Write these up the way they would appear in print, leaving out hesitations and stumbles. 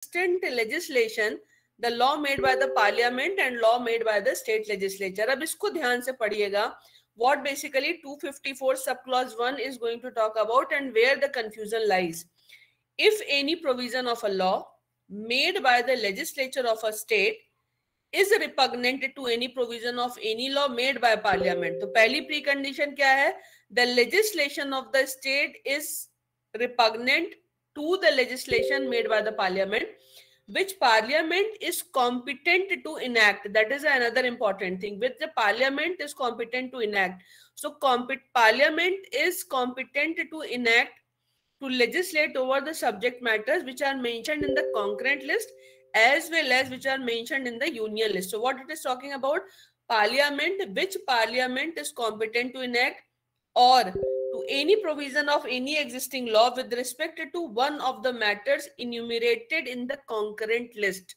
inconsistent legislation, the law made by the parliament and law made by the state legislature. अब इसको ध्यान से पढ़िएगा. What basically 254 subclause 1 is going to talk about and where the confusion lies. If any provision of a law made by the legislature of a state is repugnant to any provision of any law made by parliament. तो पहली precondition क्या है? The legislation of the state is repugnant to the legislation made by the parliament, which parliament is competent to enact. That is another important thing, which the parliament is competent to enact. So parliament is competent to enact, to legislate over the subject matters which are mentioned in the concurrent list as well as which are mentioned in the union list. So what it is talking about? Parliament, which parliament is competent to enact or to any provision of any existing law with respect to one of the matters enumerated in the concurrent list.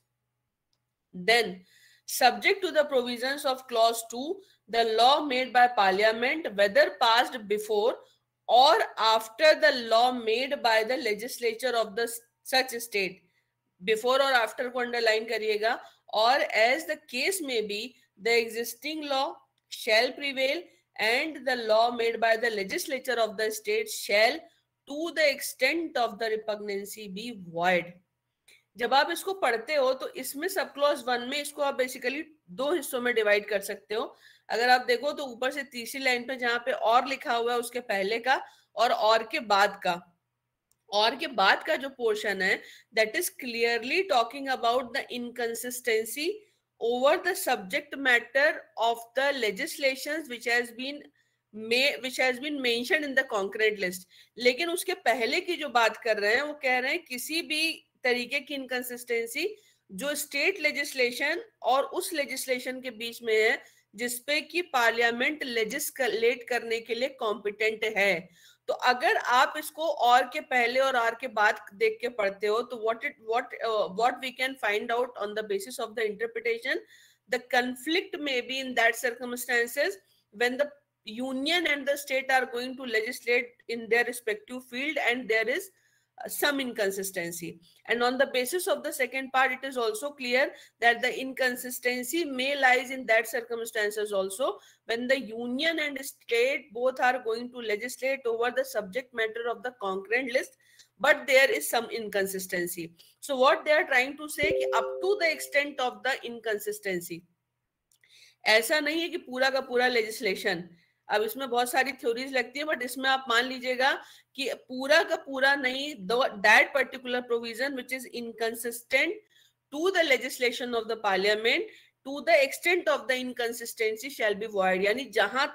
Then, subject to the provisions of clause 2, the law made by parliament, whether passed before or after the law made by the legislature of the such state. Before or after को underline करिएगा. Or as the case may be, the existing law shall prevail and the law made by the legislature of the state shall, to the extent of the repugnancy, be void. जब आप इसको पढ़ते हो तो इसमें सब clause 1 में इसको आप बेसिकली दो हिस्सों में डिवाइड कर सकते हो. अगर आप देखो तो ऊपर से तीसरी लाइन पे जहां पे और लिखा हुआ है उसके पहले का और के बाद का, और के बाद का जो पोर्शन है that is clearly talking about the inconsistency over the subject matter of the legislations which has been mentioned in the concrete list. लेकिन उसके पहले की जो बात कर रहे हैं वो कह रहे हैं किसी भी तरीके की इनकंसिस्टेंसी जो स्टेट लेजिस्लेशन और उस लेजिस्लेशन के बीच में है जिसपे कि पार्लियामेंट लेजिस्लेट करने के लिए कॉम्पिटेंट है. तो अगर आप इसको और के पहले और आर के बाद देख के पढ़ते हो तो what we can find out on the basis of the interpretation, the conflict may be in that circumstances when the union and the state are going to legislate in their respective field and there is some inconsistency. And on the basis of the second part, it is also clear that the inconsistency may lies in that circumstances also when the union and state both are going to legislate over the subject matter of the concurrent list, but there is some inconsistency. So what they are trying to say कि up to the extent of the inconsistency, ऐसा नहीं है कि पूरा का पूरा legislation. अब इसमें बहुत सारी थ्योरीज लगती है बट इसमें आप मान लीजिएगा कि पूरा का पूरा नहीं, that particular provision which is inconsistent to the legislation of the parliament to the extent of the inconsistency shall be void. यानी जहां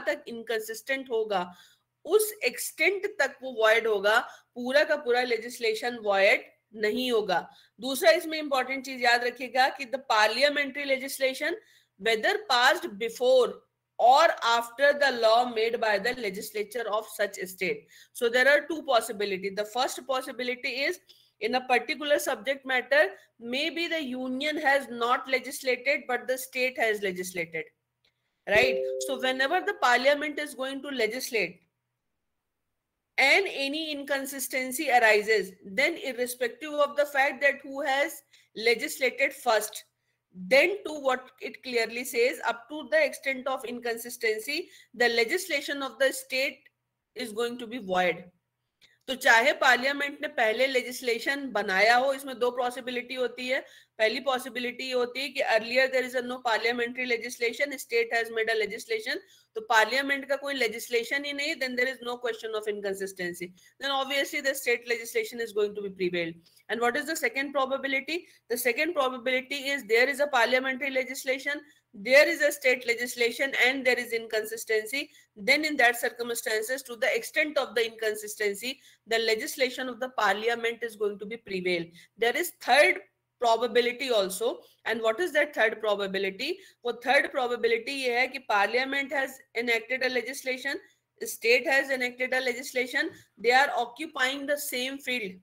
तक इनकंसिस्टेंट होगा उस एक्सटेंट तक वो वॉइड होगा, पूरा का पूरा लेजिस्लेशन वॉइड नहीं होगा. दूसरा इसमें इंपॉर्टेंट चीज याद रखिएगा कि the parliamentary legislation whether passed before or after the law made by the legislature of such state. So there are two possibilities. The first possibility is in a particular subject matter, maybe the union has not legislated, but the state has legislated, right? So whenever the parliament is going to legislate and any inconsistency arises, then irrespective of the fact that who has legislated first, then to what it clearly says, up to the extent of inconsistency, the legislation of the state is going to be void. तो चाहे parliament ने पहले legislation बनाया हो, इसमें दो possibility होती है. पहली पॉसिबिलिटी ये होती है कि earlier there is no parliamentary legislation, state has made a legislation, तो पार्लियामेंट का कोई लेजिस्लेशन ही नहीं, then there is no question of inconsistency, then obviously the state legislation is going to be prevailed. And what is the second probability? The second probability is there is a parliamentary legislation, there is a state legislation and there is inconsistency, then in that circumstances to the extent of the inconsistency the legislation of the parliament is going to be prevail. There is third probability also, and what is that third probability? वो third probability ये है कि parliament has enacted a legislation, state has enacted a legislation, they are occupying the same field,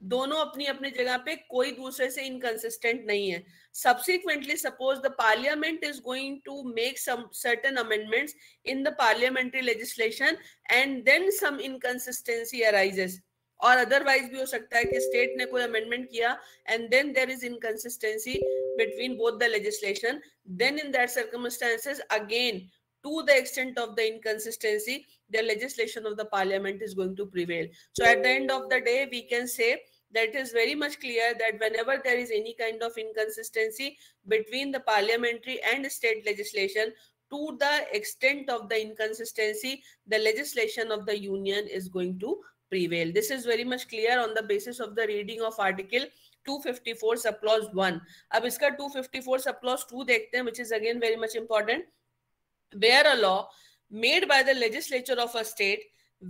दोनों अपनी अपनी जगह पे, कोई दूसरे से इनकंसिस्टेंट नहीं है. Subsequently, suppose the parliament is going to make some certain amendments in the parliamentary legislation and then some inconsistency arises, और अदरवाइज भी हो सकता है कि स्टेट ने कोई अमेंडमेंट किया and then there is inconsistency between both the legislation, then in that circumstances again, to the extent of the inconsistency, the legislation of the parliament is going to prevail. So at the end of the day, we can say that it is very much clear that whenever there is any kind of inconsistency between the parliamentary and state legislation, to the extent of the inconsistency, the legislation of the union is going to prevail. This is very much clear on the basis of the reading of article 254 sub clause 1. अब इसका 254 sub clause 2 देखते हैं, which is again very much important. Where a law made by the legislature of a state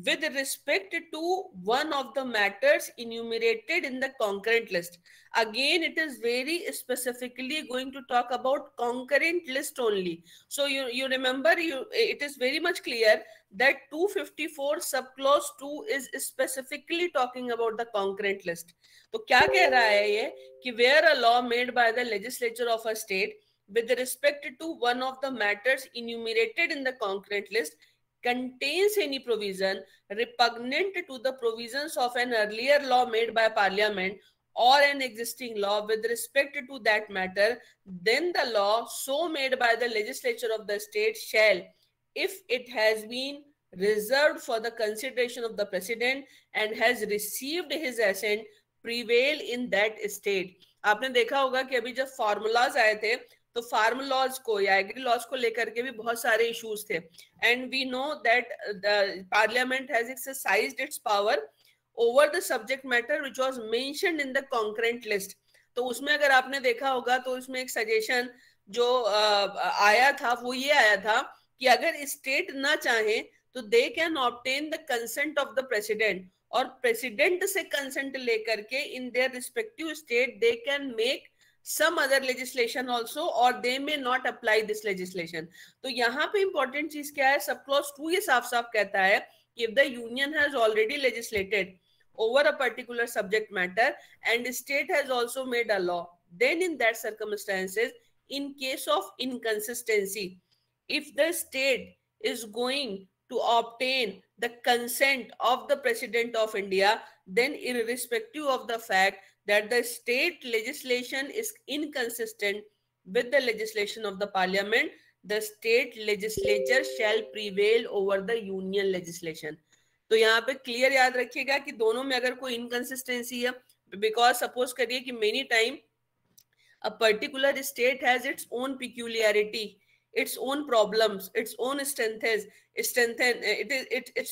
with respect to one of the matters enumerated in the concurrent list. Again, it is very specifically going to talk about concurrent list only. So you remember, it is very much clear that 254 subclause 2 is specifically talking about the concurrent list. तो क्या कह रहा है ये कि where a law made by the legislature of a state with respect to one of the matters enumerated in the concurrent list contains any provision repugnant to the provisions of an earlier law made by parliament or an existing law with respect to that matter, then the law so made by the legislature of the state shall, if it has been reserved for the consideration of the president and has received his assent, prevail in that state. आपने देखा होगा कि अभी जब formulas आए थे तो farm laws को या एग्री लॉज को लेकर के भी बहुत सारे इश्यूज थे, and we know that the parliament has exercised its power over the subject matter which was mentioned in the concurrent list. तो उसमें अगर आपने देखा होगा तो इसमें एक सजेशन जो आया था वो ये आया था कि अगर स्टेट ना चाहे तो they can obtain the consent of the president, और प्रेसिडेंट से कंसेंट लेकर के in their respective state they can make some other legislation also or they may not apply this legislation. तो यहाँ पे important चीज क्या है, सब clause 2 ये साफ साफ कहता है कि if the union has already legislated over a particular subject matter and state has also made a law, then in that circumstances, in case of inconsistency, if the state is going to obtain the consent of the President of India, then irrespective of the fact that the state legislation is inconsistent with the legislation of the parliament, the state legislature shall prevail over the union legislation. तो यहाँ पे clear याद रखिएगा कि दोनों में अगर कोई इनकंसिस्टेंसी है, बिकॉज सपोज करिए कि many time a particular state has its own peculiarity, its own problems, its own its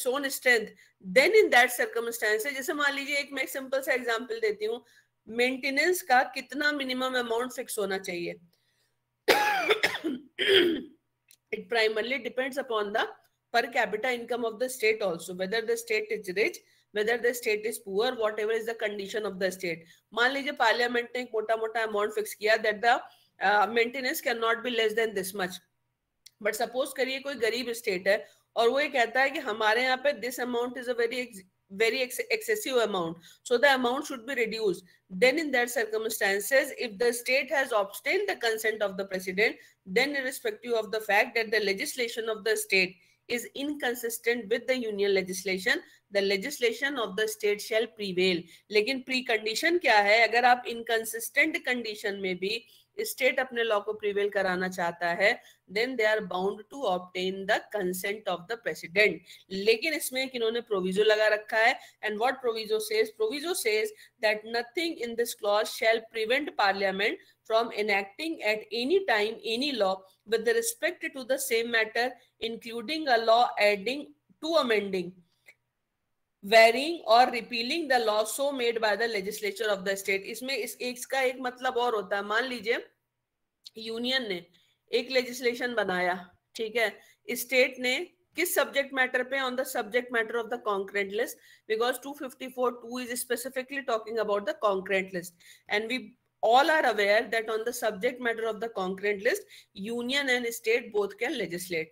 own strength, then in that circumstance, जैसे मान लीजिए एक मैं सिंपल सा एग्जांपल देती हूँ, मेंटेनेंस का कितना मिनिमम अमाउंट फिक्स होना चाहिए. It primarily depends upon the per capita income of the state also, whether the state is rich, whether the state is poor, whatever is the condition of the state. मान लीजिए parliament ने एक मोटा मोटा amount fix किया that the maintenance cannot be less than this much, but suppose करिए कोई गरीब स्टेट है और वो ये कहता है कि हमारे यहाँ पे this amount is a very excessive amount, so the amount should be reduced. Then in that circumstances, if the state has obtained the consent of the president, then irrespective of the fact that the legislation of the state is inconsistent with the union legislation, the legislation of the state shall prevail. लेकिन precondition क्या है, अगर आप inconsistent condition में भी state अपने law को prevail कराना चाहता है, then they are bound to obtain the consent of the president. लेकिन इसमें एक इन्होंने प्रोविजो लगा रखा है, and what proviso says that nothing in this clause shall prevent parliament from enacting at any time any law with respect to the same matter, including a law adding to amending, varying or repealing the law so made by the legislature of the state. इसमें इसका एक मतलब और होता है, मान लीजिए union ने एक लेजिस्लेशन बनाया, ठीक है, स्टेट ने किस सब्जेक्ट मैटर पे, on the subject matter of the concurrent list, because 254(2) is specifically talking about the concurrent list, and we all are aware that on the subject matter of the concurrent list, union and state both can legislate.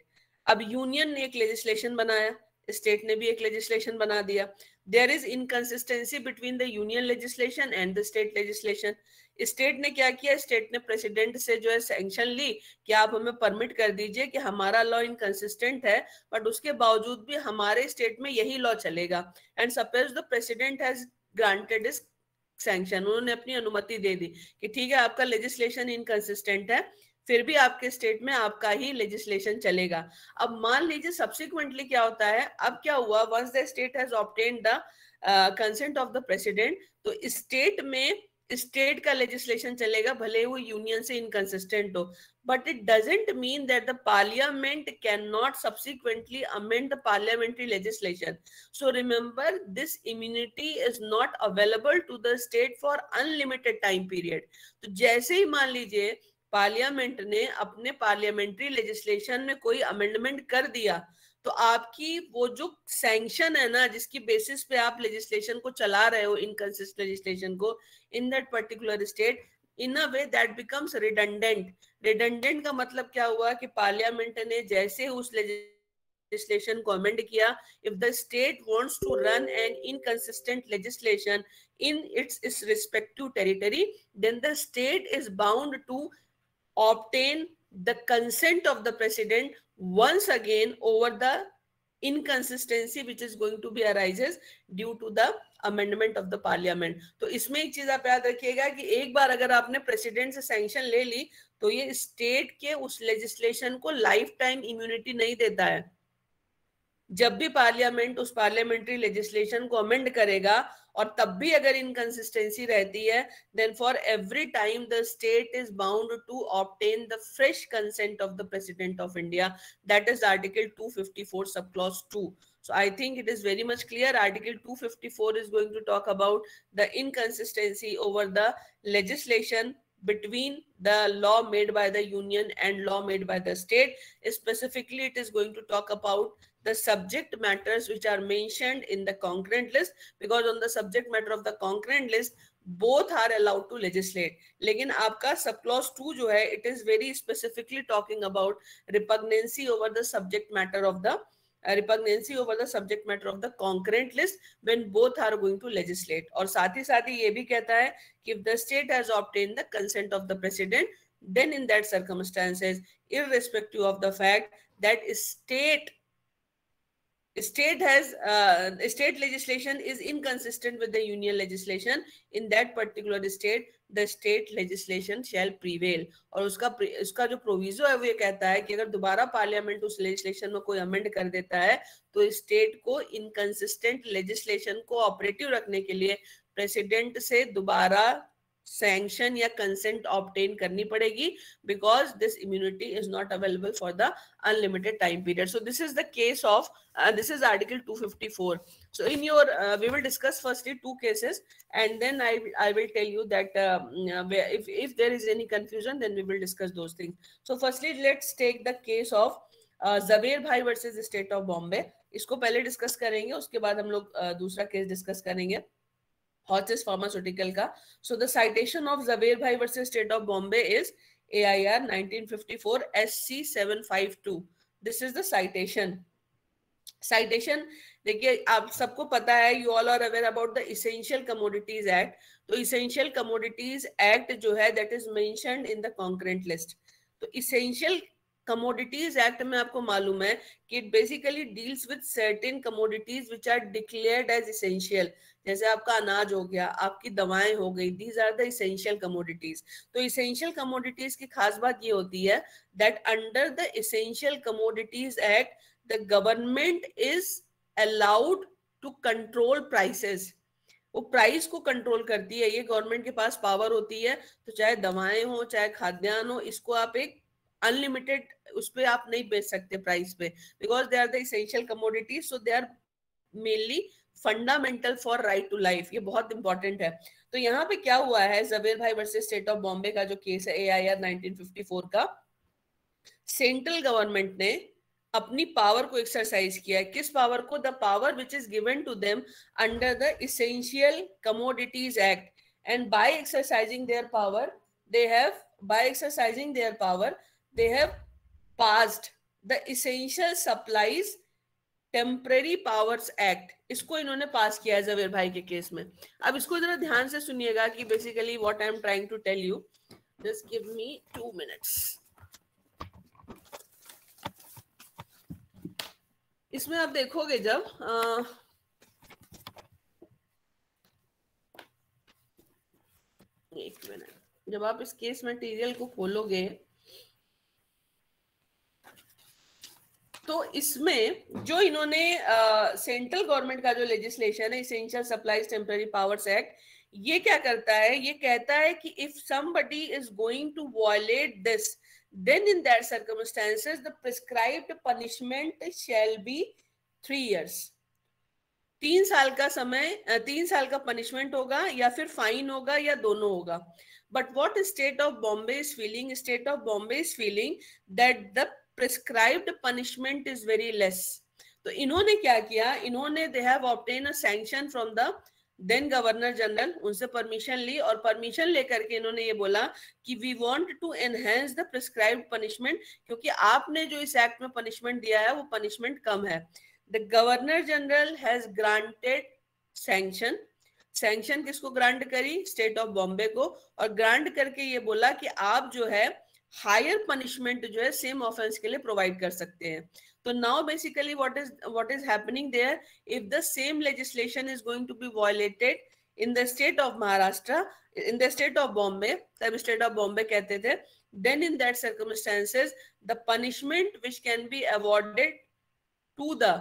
अब union ने एक legislation बनाया, state ने भी एक legislation बना दिया, there is inconsistency between the union legislation and the state legislation. State ने क्या किया, स्टेट ने प्रेसिडेंट से जो है सैंक्शन ली कि आप हमें परमिट कर दीजिए कि हमारा लॉ इनकंसिस्टेंट है, बट उसके बावजूद भी हमारे स्टेट में यही लॉ चलेगा. And suppose the president has granted is sanction, उन्होंने अपनी अनुमति दे दी कि ठीक है आपका लेजिस्लेशन इनकंसिस्टेंट है, फिर भी आपके स्टेट में आपका ही लेजिस्लेशन चलेगा. अब मान लीजिए सब्सिक्वेंटली क्या होता है, अब क्या हुआ, once the state has obtained the consent of the president, तो स्टेट में स्टेट का लेजिस्लेशन चलेगा भले वो यूनियन से इनकंसिस्टेंट हो. But it doesn't mean that the parliament cannot subsequently amend the parliamentary legislation. So remember, this immunity is not available to the state for unlimited time period. तो जैसे ही मान लीजिए पार्लियामेंट ने अपने पार्लियामेंट्री लेजिस्लेशन में कोई amendment कर दिया, तो आपकी वो जो सैंक्शन है ना, जिसकी बेसिस पे आप लेजिस्लेशन को चला रहे हो, इनकंसिस्टेंट लेजिस्लेशन को in that particular state, in a way that becomes redundant. Redundant का मतलब क्या हुआ कि पार्लियामेंट ने जैसे उस legislation को amend किया, if the state wants to run an inconsistent legislation in its respective territory, then the state is bound to obtain the consent of the president once again over the inconsistency which is going to be arises due to the amendment of the parliament. तो इसमें एक चीज आप याद रखिएगा कि एक बार अगर आपने प्रेसिडेंट से सैंक्शन ले ली, तो ये स्टेट के उस लेजिस्लेशन को लाइफ टाइम इम्यूनिटी नहीं देता है. जब भी पार्लियामेंट उस पार्लियामेंट्री लेजिस्लेशन को अमेंड करेगा और तब भी अगर इनकंसिस्टेंसी रहती है, then for every time the state is bound to obtain the fresh consent of the president of India. That is article 254 sub clause 2. So I think it is very much clear. Article 254 is going to talk about the inconsistency over the legislation between the law made by the union and law made by the state. Specifically, it is going to talk about the subject matters which are mentioned in the concurrent list, because on the subject matter of the concurrent list both are allowed to legislate. लेकिन आपका सब clause 2 जो है, it is very specifically talking about repugnancy over the subject matter of the repugnancy over the subject matter of the concurrent list when both are going to legislate. और साथ ही ये भी कहता है कि if the state has obtained the consent of the president, then in that circumstances, irrespective of the fact that state legislation is inconsistent with the union legislation, in that particular state the state legislation shall prevail. और उसका जो proviso है वो ये कहता है कि अगर दोबारा पार्लियामेंट उस लेजिस्लेशन में कोई अमेंड कर देता है, तो स्टेट को इनकंसिस्टेंट लेजिस्लेशन को ऑपरेटिव रखने के लिए प्रेसिडेंट से दोबारा सैंक्शन या कंसेंट ऑब्टेन करनी पड़ेगी, because this immunity is not available for the unlimited time period. So this is the case of this is article 254. So in your we will discuss firstly two cases, and then I will tell you that if there is any confusion, then we will discuss those things. So firstly, let's take the case of Zaver Bhai versus State of Bombay. इसको पहले discuss करेंगे, उसके बाद हम लोग दूसरा case discuss करेंगे, Hotchkiss Pharmaceutical का. So the citation of Zaver Bhai versus State of Bombay is AIR 1954 SC 752. This is the citation. Citation देखिए आप सबको पता है, you all are aware about the Essential Commodities Act. तो Essential Commodities Act जो है that is mentioned in the concurrent list. तो Essential Commodities Act में आपको मालूम है कि it basically deals with certain commodities which are declared as essential. जैसे आपका अनाज हो गया, आपकी दवाएं हो गई, these are the essential commodities. तो essential commodities की खास बात ये होती है that under the Essential Commodities Act the government is allowed to control prices. वो प्राइस को कंट्रोल करती है, ये गवर्नमेंट के पास पावर होती है. तो चाहे दवाएं हो चाहे खाद्यान्न हो, इसको आप एक अनलिमिटेड उस पे आप नहीं बेच सकते प्राइस पे, because they are the essential commodities, so they are mainly fundamental for right to life. ये बहुत इंपॉर्टेंट है. तो यहाँ पे क्या हुआ है, ज़बेर भाई वर्सेस स्टेट ऑफ बॉम्बे का जो केस है AIR 1954 का, सेंट्रल गवर्नमेंट ने अपनी पावर को एक्सरसाइज किया है. किस पावर को? The power which is given to them under the essential commodities act. And by exercising their power they have passed the Essential Supplies temporary powers act, इसको इन्होंने पास किया है जवेर भाई के केस में। अब इसको जरा ध्यान से सुनिएगा कि basically what I am trying to tell you. Just give me 2 minutes। इसमें आप देखोगे जब एक मिनट, जब आप इस केस मटेरियल को खोलोगे तो इसमें जो इन्होंने सेंट्रल गवर्नमेंट का जो लेजिस्लेशन है, essential supplies temporary powers act, ये क्या करता है, ये कहता है कि if somebody is going to violate this, then in that circumstances the prescribed punishment shall be 3 years। 3 साल का समय, 3 साल का पनिशमेंट होगा या फिर फाइन होगा या दोनों होगा। But what state of Bombay is feeling, state of Bombay is feeling that the prescribed punishment is very less. तो इन्होंने क्या किया, इन्होंने they have obtain a sanction from the then governor general, उनसे परमिशन ली और परमिशन लेकर के इन्होंने ये बोला कि we want to enhance the prescribed punishment, क्योंकि आपने जो इस एक्ट में पनिशमेंट दिया है वो पनिशमेंट कम है। The governor general has granted sanction, sanction किसको ग्रांट करी, स्टेट ऑफ बॉम्बे को, और ग्रांट करके ये बोला कि आप जो है हायर पनिशमेंट जो है सेम ऑफेंस के लिए प्रोवाइड कर सकते हैं। तो now basically what is happening there, if the same legislation is going to be violated in the state of Maharashtra, in the state of Bombay, तब state of Bombay कहते थे, then in that circumstances the punishment which can be awarded to the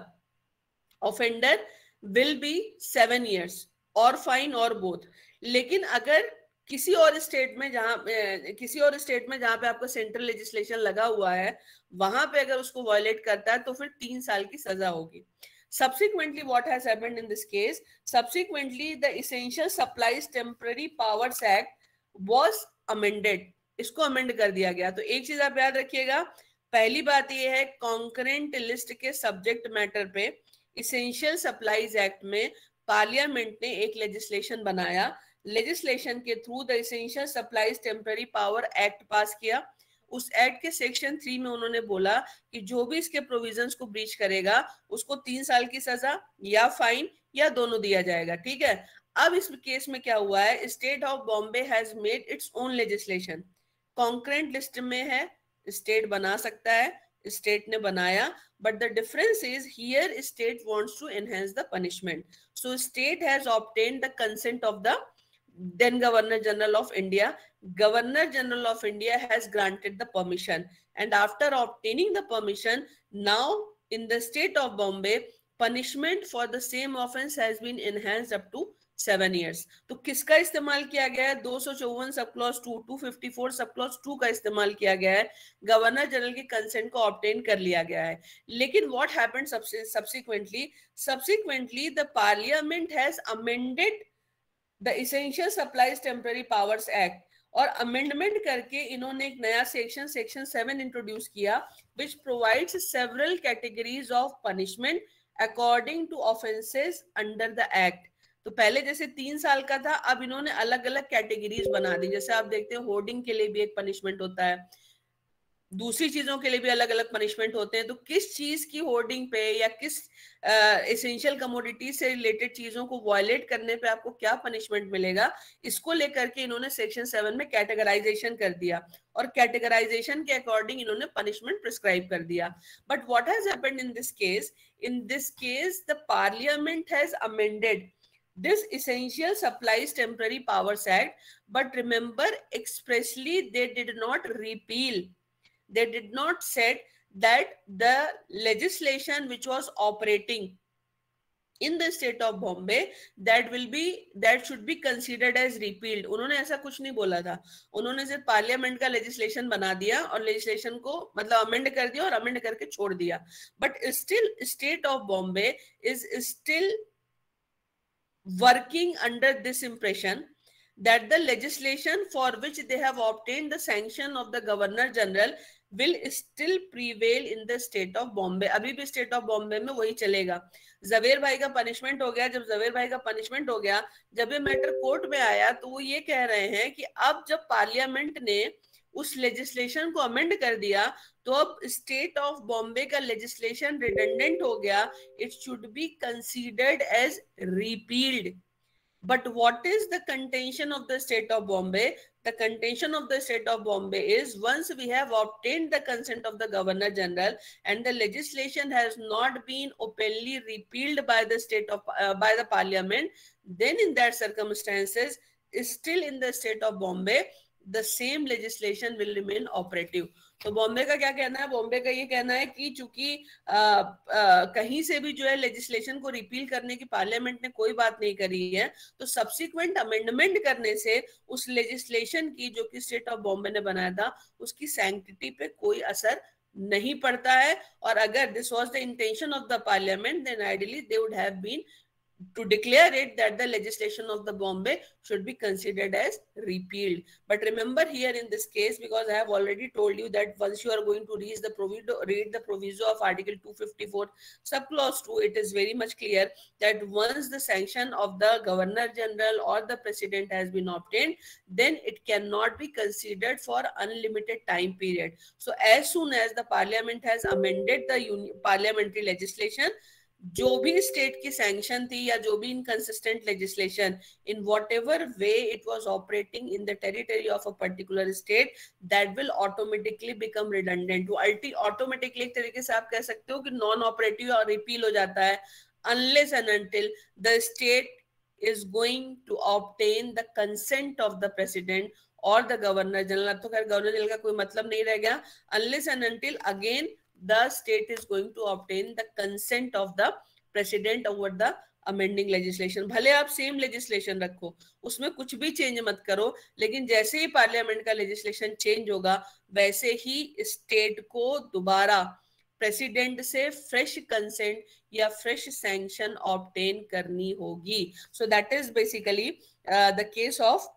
offender will be 7 years or fine or both। लेकिन अगर किसी और state में जहां पे आपका सेंट्रल लेजिस्लेशन लगा हुआ है, वहां पे अगर उसको वायलेट करता है तो फिर 3 साल की सजा होगी। Subsequently, what has happened in this case? Subsequently, the Essential Supplies Temporary Powers Act was amended। इसको अमेंड कर दिया गया। तो एक चीज आप याद रखिएगा, पहली बात यह है, कॉन्करेंट लिस्ट के सब्जेक्ट मैटर पे इसेंशियल सप्लाईज एक्ट में पार्लियामेंट ने एक लेजिस्लेशन बनाया, लेजिस्लेशन के through the essential supplies temporary power act पास किया। उस एक्ट के सेक्शन 3 में उन्होंने बोला कि जो भी इसके प्रोविजंस को ब्रीच करेगा उसको 3 साल की सजा या फाइन या दोनों दिया जाएगा। ठीक है, अब इस केस में क्या हुआ है, state of Bombay has made its own legislation. Concurrent list में है, स्टेट बना सकता है, स्टेट ने बनाया, but the difference is here state wants to enhance the punishment, so state has obtained the consent of the then Governor General of India. Governor General of India has granted the permission, and after obtaining the permission, now in the state of Bombay punishment for the same offense has been enhanced up to 7 years। तो किसका इस्तेमाल किया गया है, 254 sub clause 2, 254 sub clause 2 का इस्तेमाल किया गया है, गवर्नर जनरल की कंसेंट को ऑब्टेन कर लिया गया है। लेकिन what happened subsequently the parliament has amended the essential supplies temporary powers act, और अमेंडमेंट करके इन्होंने एक नया सेक्शन 7 इंट्रोड्यूस किया, which provides several categories of punishment according to offences under the act. तो पहले जैसे 3 साल का था, अब इन्होंने अलग अलग कैटेगरीज बना दी। जैसे आप देखते हैं होर्डिंग के लिए भी एक पनिशमेंट होता है, दूसरी चीजों के लिए भी अलग अलग पनिशमेंट होते हैं। तो किस चीज की होर्डिंग पे या किस एसेंशियल कमोडिटी से रिलेटेड चीजों को वायलेट करने पे आपको क्या पनिशमेंट मिलेगा, इसको लेकर के इन्होंने सेक्शन 7 में कैटेगराइजेशन कर दिया, और कैटेगराइजेशन के अकॉर्डिंग इन्होंने पनिशमेंट प्रिस्क्राइब कर दिया। But what has happened in this case the parliament has amended this Essential Supplies Temporary Powers Act, but remember expressly they did not repeal, they did not said that the legislation which was operating in the state of Bombay that should be considered as repealed। उन्होंने ऐसा कुछ नहीं बोला था, उन्होंने सिर्फ parliament का legislation बना दिया और लेजिस्लेशन को मतलब अमेंड कर दिया और अमेंड करके छोड़ दिया। But still state of Bombay is still working under this impression that the legislation for which they have obtained the sanction of the Governor General will still prevail in the state of Bombay। अभी भी state of Bombay में वही चलेगा। जवेर भाई का punishment हो गया, जब जवेर भाई का पनिशमेंट हो गया, जब ये मैटर कोर्ट में आया तो वो ये कह रहे हैं कि अब जब पार्लियामेंट ने उस लेजिस्लेशन को अमेंड कर दिया, तो अब स्टेट ऑफ बॉम्बे का लेजिस्लेशन रिडंडेंट हो गया, it should be considered as repealed. But what is the contention of the state of Bombay? The contention of the state of Bombay is, once we have obtained the consent of the Governor General and the legislation has not been openly repealed by the by the Parliament, then in that circumstances, still in the state of Bombay, the same legislation will remain operative. तो बॉम्बे का क्या कहना है? बॉम्बे का ये कहना है कि चूंकि कहीं से भी जो है लेजिस्लेशन को रिपील करने की पार्लियामेंट ने कोई बात नहीं करी है, तो सब्सिक्वेंट अमेंडमेंट करने से उस लेजिस्लेशन की जो कि स्टेट ऑफ बॉम्बे ने बनाया था उसकी सैंक्टिटी पे कोई असर नहीं पड़ता है. और अगर this was the intention of the parliament, then ideally they would have been to declare it that the legislation of the Bombay should be considered as repealed. But remember here in this case, because I have already told you that once you are going to read the proviso of Article 254 subclause 2, it is very much clear that once the sanction of the Governor General or the President has been obtained, then it cannot be considered for unlimited time period. So as soon as the Parliament has amended the parliamentary legislation, जो भी state की sanction थी या जो भी inconsistent legislation, in what ever way it was operating in the territory of a particular state, that will automatically become redundant. Automatically एक तरीके से आप कह सकते हो कि नॉन ऑपरेटिव और रिपील हो जाता है, unless and until the state is going to obtain the consent of the president or the governor general. अब तो खैर गवर्नर जनरल का कोई मतलब नहीं रह गया. Unless and until again the state is going to obtain the consent of the president over the amending legislation. भले आप सेम लेजिस्लेशन रखो, उसमें कुछ भी चेंज मत करो, लेकिन जैसे ही पार्लियामेंट का लेजिस्लेशन चेंज होगा वैसे ही स्टेट को दोबारा प्रेसिडेंट से फ्रेश कंसेंट या फ्रेश सैंक्शन ऑब्टेन करनी होगी. सो that is basically the case of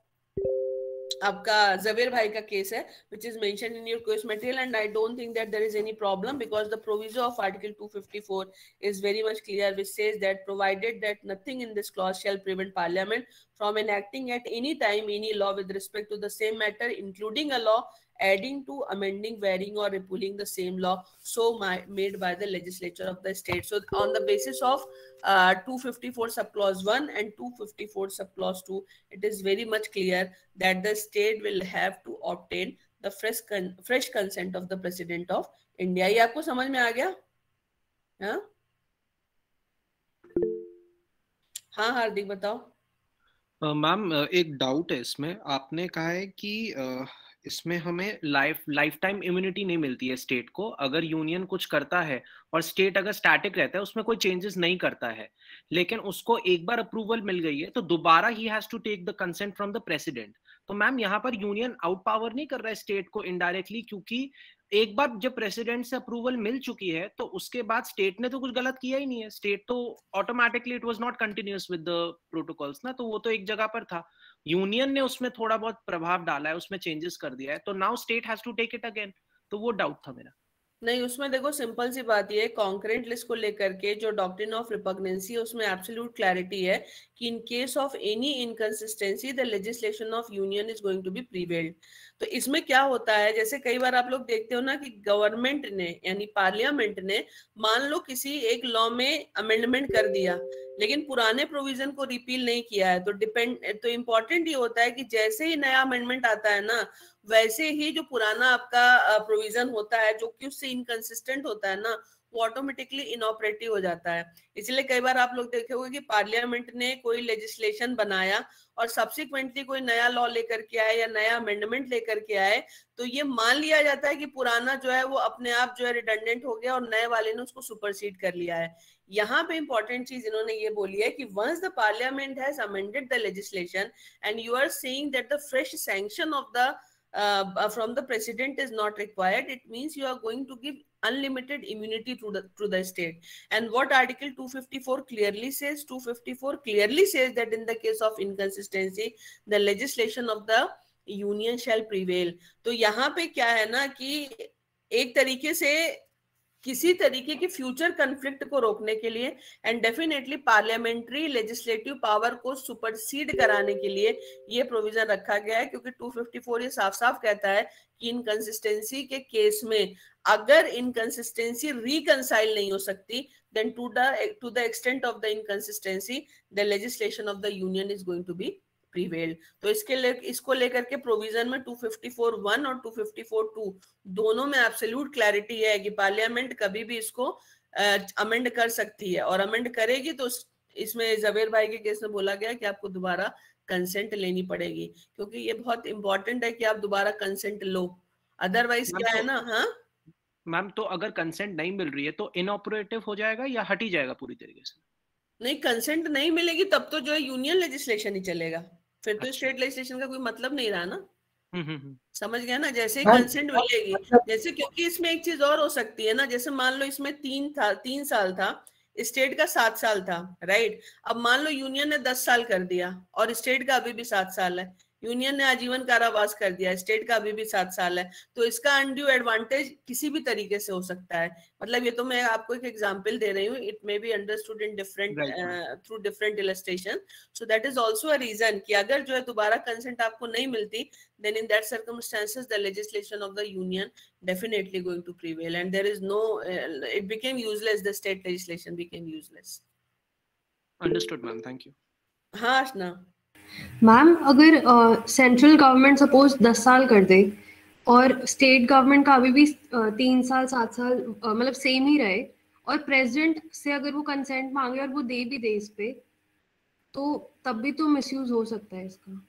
आपका जवेर भाई का केस है, which is mentioned in your course material, and I don't think that there is any problem because the proviso of Article 254 is very much clear, which says that provided that nothing in this clause shall prevent Parliament from enacting at any time any law with respect to the same matter, including a law adding to, amending, varying or repealing the same law so made by the legislature of the state. So on the basis of 254 subclause 1 and 254 subclause 2, it is very much clear that the state will have to obtain the fresh consent of the president of India. ये आपको समझ में आ गया? हाँ हार्दिक बताओ. Ma'am एक doubt है इसमें. आपने कहा है कि इसमें हमें लाइफ टाइम इम्यूनिटी नहीं मिलती है स्टेट को. अगर यूनियन कुछ करता है और स्टेट अगर स्टैटिक रहता है, उसमें कोई चेंजेस नहीं करता है, लेकिन उसको एक बार अप्रूवल मिल गई है तो दोबारा ही has to take the consent from the president. तो मैम यहाँ पर यूनियन आउट पावर नहीं कर रहा है स्टेट को इनडायरेक्टली, क्योंकि एक बार जब प्रेसिडेंट से अप्रूवल मिल चुकी है तो उसके बाद स्टेट ने तो कुछ गलत किया ही नहीं है. स्टेट तो automatically it was not continuous with the protocols ना, तो वो तो एक जगह पर था. यूनियन ने उसमें थोड़ा बहुत प्रभाव डाला है, उसमें चेंजेस कर दिया है, तो now state has to take it again. तो वो डाउट था मेरा. नहीं, उसमें देखो सिंपल सी बात ये, कॉन्करेंट लिस्ट को लेकर के जो डॉक्ट्रिन ऑफ रिपग्नेंसी है उसमें एब्सोल्यूट क्लैरिटी है कि in case of any inconsistency the legislation of union is going to be prevailed. तो इसमें क्या होता है, जैसे कई बार आप लोग देखते हो ना कि गवर्नमेंट ने यानी पार्लियामेंट ने मान लो किसी एक लॉ में अमेंडमेंट कर दिया लेकिन पुराने प्रोविजन को रिपील नहीं किया है, तो इम्पोर्टेंट ये होता है कि जैसे ही नया अमेंडमेंट आता है ना, वैसे ही जो पुराना आपका प्रोविजन होता है जो कि उससे इनकंसिस्टेंट होता है ना, वो ऑटोमेटिकली इनऑपरेटिव हो जाता है. इसलिए कई बार आप लोग देखे होंगे कि पार्लियामेंट ने कोई लेजिस्लेशन बनाया और सब्सिक्वेंटली कोई नया लॉ लेकर के आए या नया अमेंडमेंट लेकर के आए, तो ये मान लिया जाता है कि पुराना जो है वो अपने आप जो है रिडंडेंट हो गया और नए वाले ने उसको सुपरसीड कर लिया है. यहाँ पे इंपॉर्टेंट चीज इन्होंने ये बोली है कि once the parliament has amended the legislation and you are seeing that the fresh sanction of the from the president is not required, it means you are going to give unlimited immunity to the state. And what Article 254 clearly says, 254 clearly says that in the case of inconsistency the legislation of the union shall prevail. तो यहाँ पे क्या है ना कि एक तरीके से किसी तरीके की फ्यूचर कन्फ्लिक्ट को रोकने के लिए and definitely parliamentary legislative power को सुपरसीड कराने के लिए ये प्रोविजन रखा गया है, क्योंकि 254 ये साफ साफ कहता है कि इनकंसिस्टेंसी के केस में अगर इनकंसिस्टेंसी रिकंसाइल नहीं हो सकती, then to the extent of the inconsistency the legislation of the union is going to be prevailed. तो इसको लेकर के प्रोविजन में 254(1) और 254(2) दोनों में एब्सोल्यूट क्लैरिटी है कि पार्लियामेंट कभी भी इसको अमेंड कर सकती है, और अमेंड करेगी तो इसमें जबीर भाई के केस में बोला गया कि आपको दोबारा कंसेंट लेनी पड़ेगी, क्योंकि ये बहुत इंपॉर्टेंट है कि आप दोबारा कंसेंट लो, अदरवाइज क्या है ना। हाँ मैम, तो अगर कंसेंट नहीं मिल रही है तो इनऑपरेटिव हो जाएगा या हट ही जाएगा पूरी तरीके से? नहीं, कंसेंट नहीं मिलेगी तब तो जो है यूनियन लेजिस्लेशन ही चलेगा, फिर तो स्टेट लेजिस्लेशन का कोई मतलब नहीं रहा ना। समझ गया ना, जैसे ही कंसेंट मिलेगी, जैसे क्योंकि इसमें एक चीज और हो सकती है ना, जैसे मान लो इसमें 3 साल था, स्टेट का 7 साल था, राइट। अब मान लो यूनियन ने 10 साल कर दिया और स्टेट का अभी भी 7 साल है, यूनियन ने आजीवन कारावास कर दिया, स्टेट का अभी भी 7 साल है, तो इसका अनड्यू एडवांटेज किसी भी तरीके से हो सकता है। मतलब ये तो मैं आपको एक एग्जांपल दे रही हूँ, it may be understood in different through different illustration, so that is also a reason कि अगर जो है दोबारा कंसेंट आपको नहीं मिलती, then in that circumstances the legislation of the union definitely going to prevail and there is no it became useless, the state legislation became useless. Understood ma'am, thank you. हाँ आशना ma'am, अगर central government suppose 10 साल कर दे और state government का अभी भी 3 साल 7 साल मतलब सेम ही रहे, और प्रेसिडेंट से अगर वो कंसेंट मांगे और वो दे भी दे इस पे, तो तब भी तो मिसयूज हो सकता है इसका।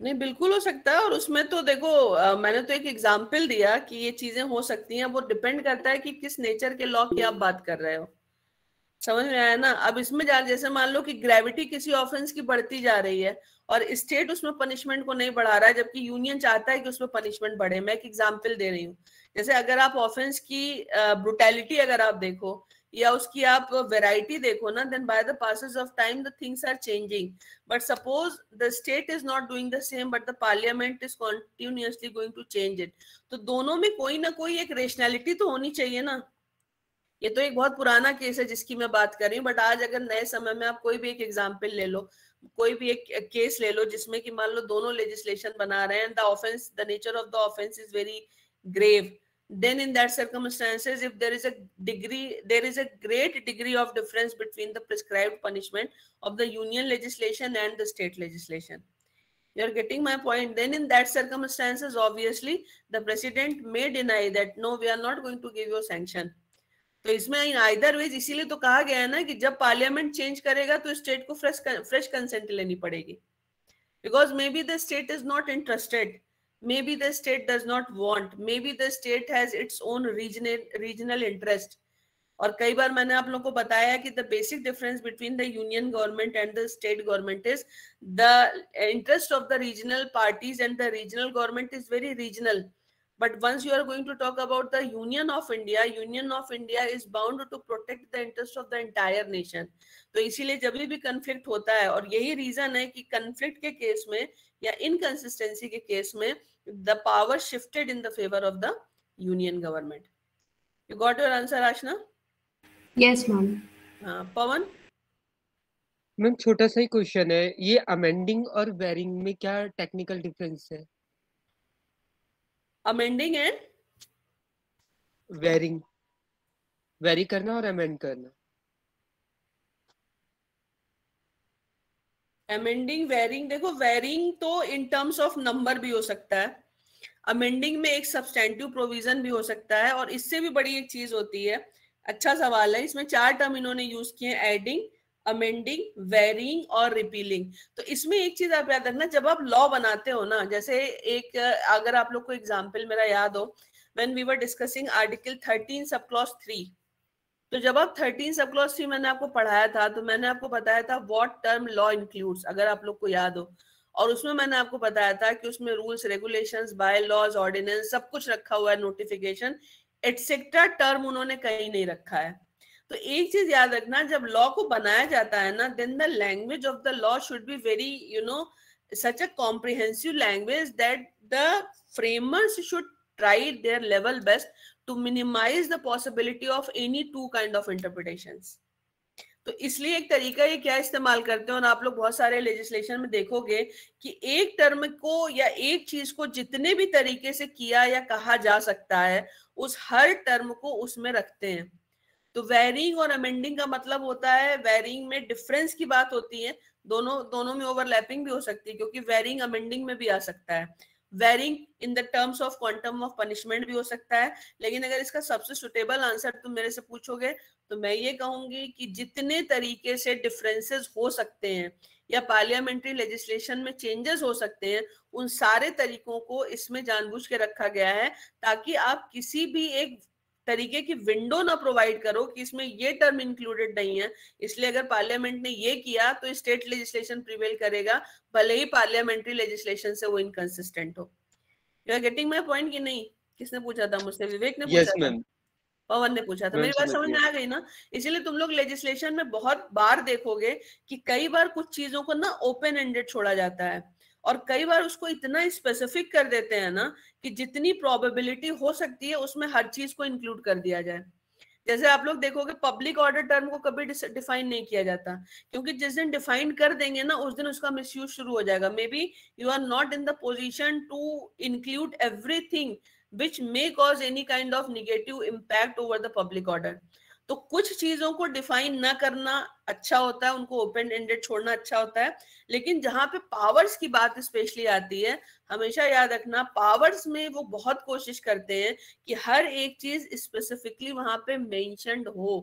नहीं, बिल्कुल हो सकता है, और उसमें तो देखो मैंने तो एक एग्जाम्पल दिया कि ये चीजें हो सकती हैं, वो डिपेंड करता है कि किस नेचर के लॉ की आप बात कर रहे हो, समझ में आया ना। अब इसमें जैसे मान लो कि ग्रेविटी किसी ऑफेंस की बढ़ती जा रही है और स्टेट उसमें पनिशमेंट को नहीं बढ़ा रहा है, जबकि यूनियन चाहता है कि उसमें पनिशमेंट बढ़े। मैं एक एग्जांपल दे रही हूँ, जैसे अगर आप ऑफेंस की ब्रुटैलिटी अगर आप देखो या उसकी आप वैरायटी देखो ना, then by the passes of time the things are changing, but suppose the state is not doing the same but the parliament is continuously going to change it, तो दोनों में कोई ना कोई एक रेशनैलिटी तो होनी चाहिए ना। ये तो एक बहुत पुराना केस है जिसकी मैं बात कर रही हूँ, बट आज अगर नए समय में आप कोई भी एक एग्जांपल ले लो, कोई भी एक केस ले लो जिसमें कि मान लो दोनों लेजिस्लेशन बना रहे हैं, the offence, the nature of the offence is very grave, then in that circumstances if there is a great degree of difference between the prescribed punishment of the union legislation and the state legislation, you are getting my point, then in that circumstances obviously the president may deny that no, we are not going to give you a sanction. तो इसमें either ways इसीलिए तो कहा गया है ना कि जब पार्लियामेंट चेंज करेगा तो स्टेट को फ्रेश कंसेंट लेनी पड़ेगी, because may be the state is not interested, may be the state does not want, may be the state has its own regional interest. और कई बार मैंने आप लोगों को बताया कि the basic difference between the union government and the state government is the interest of the regional parties and the regional government is very regional. But once you are going to talk about the Union of India is bound to protect the interest of the entire nation. तो इसीलिए जब भी conflict होता है, और यही reason है कि कंफ्लिक्ट के केस में या इनकंसिस्टेंसी के केस में the power shifted in the favor of the union government. You got your answer, Ashna? Yes, ma'am. Pawan? Ma'am, छोटा सा ही क्वेश्चन है, ये अमेंडिंग और वेरिंग में क्या टेक्निकल डिफरेंस है? अमेंडिंग एंड वेरिंग, वेरी करना और अमेंड करना। अमेंडिंग वेरिंग, देखो वेरिंग तो इन टर्म्स ऑफ नंबर भी हो सकता है, अमेंडिंग में एक सब्सटेंटिव प्रोविजन भी हो सकता है, और इससे भी बड़ी एक चीज होती है, अच्छा सवाल है, इसमें 4 टर्म इन्होंने यूज किए, एडिंग, अमेंडिंग, वेरिंग और रिपीलिंग। तो इसमें एक चीज आप याद रखना, जब आप लॉ बनाते हो ना, जैसे एक अगर आप लोग को एग्जांपल मेरा याद हो, when we were discussing article 13 sub clause 3, तो जब आप 13 सब क्लॉज 3 मैंने आपको पढ़ाया था, तो मैंने आपको बताया था व्हाट टर्म लॉ इंक्लूड्स, अगर आप लोग को याद हो, और उसमें मैंने आपको बताया था कि उसमें rules, regulations, bylaws, ordinance सब कुछ रखा हुआ है, नोटिफिकेशन एटसेट्रा टर्म उन्होंने कहीं नहीं रखा है। तो एक चीज याद रखना, जब लॉ को बनाया जाता है ना, then the language of the law should be very such a comprehensive language that the framers should try their level best to minimize the possibility of any two kind of interpretations. तो इसलिए एक तरीका ये क्या इस्तेमाल करते हैं, और आप लोग बहुत सारे लेजिस्लेशन में देखोगे कि एक टर्म को या एक चीज को जितने भी तरीके से किया या कहा जा सकता है उस हर टर्म को उसमें रखते हैं. तो वेरिंग और अमेंडिंग का मतलब होता है, वेरिंग में डिफरेंस की बात होती है, दोनों में ओवरलैपिंग भी हो सकती है क्योंकि वेरिंग अमेंडिंग में भी आ सकता है. Varying in the terms of quantum of punishment भी हो सकता है. लेकिन अगर इसका सबसे सुटेबल आंसर तुम मेरे से पूछोगे तो मैं ये कहूंगी कि जितने तरीके से डिफरेंसेस हो सकते हैं या पार्लियामेंट्री लेजिस्लेशन में चेंजेस हो सकते हैं, उन सारे तरीकों को इसमें जानबूझ के रखा गया है ताकि आप किसी भी एक तरीके की विंडो ना प्रोवाइड करो कि इसमें ये टर्म इंक्लूडेड नहीं है. इसलिए अगर पार्लियामेंट ने ये किया तो स्टेट लेजिस्लेशन प्रिवेल करेगा, भले ही पार्लियामेंट्री लेजिस्लेशन से वो इनकंसिस्टेंट हो. You are getting my point कि नहीं? किसने पूछा था मुझसे? विवेक ने पूछा था, पवन ने पूछा था. मेरी बात समझ में आ गई ना? इसीलिए तुम लोग लेजिस्लेशन में बहुत बार देखोगे कि कई बार कुछ चीजों को ना ओपन एंडेड छोड़ा जाता है और कई बार उसको इतना स्पेसिफिक कर देते हैं ना कि जितनी प्रोबेबिलिटी हो सकती है उसमें हर चीज को इंक्लूड कर दिया जाए. जैसे आप लोग देखोगे पब्लिक ऑर्डर टर्म को कभी डिफाइन नहीं किया जाता क्योंकि जिस दिन डिफाइन कर देंगे ना उस दिन उसका मिसयूज शुरू हो जाएगा. Maybe you are not in the position to include everything which may cause any kind of negative impact over the public order. तो कुछ चीजों को डिफाइन ना करना अच्छा होता है, उनको ओपन एंडेड छोड़ना अच्छा होता है. लेकिन जहां पे पावर्स की बात स्पेशली आती है, हमेशा याद रखना पावर्स में वो बहुत कोशिश करते हैं कि हर एक चीज स्पेसिफिकली वहां पे मेंशन्ड हो.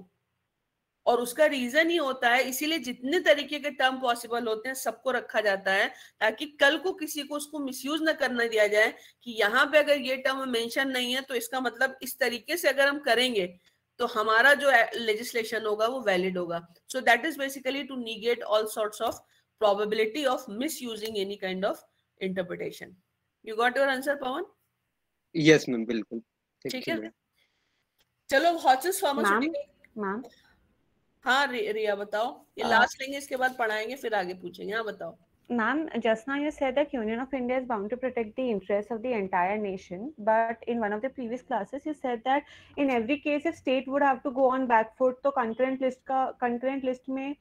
और उसका रीजन ही होता है, इसीलिए जितने तरीके के टर्म पॉसिबल होते हैं सबको रखा जाता है ताकि कल को किसी को उसको मिसयूज ना करना दिया जाए कि यहाँ पे अगर ये टर्म मेंशन नहीं है तो इसका मतलब इस तरीके से अगर हम करेंगे तो हमारा जो लेजिस्लेशन होगा वो वैलिड होगा. So that is basically to negate all sorts of probability of misusing any kind of interpretation. You got your answer Pavan? Yes ma'am, बिल्कुल ठीक है. चलो हॉचेस फार्मास्यूटिकल. मैम हाँ रिया बताओ. ये लास्ट लेंगे, इसके बाद पढ़ाएंगे, फिर आगे पूछेंगे. हाँ बताओ. Ma'am, just now you said that Union of India is bound to protect the interests of the entire nation, but in one of the previous classes you said that in every case if state would have to go on back foot, तो concurrent list में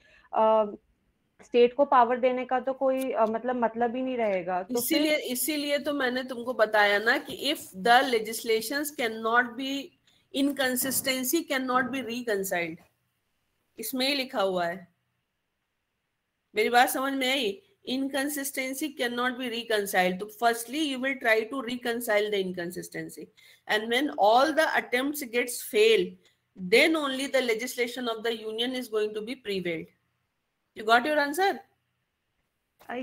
state को power देने का तो कोई मतलब ही नहीं रहेगा. तो इसीलिए तो मैंने तुमको बताया ना कि if the legislations can not be, inconsistency can not be reconciled, इसमें ही लिखा हुआ है. मेरी बात समझ में आई? inconsistency cannot be reconciled. So firstly you will try to reconcile the inconsistency, and when all the attempts gets fail, then only the legislation of the union is going to be prevailed. You got your answer?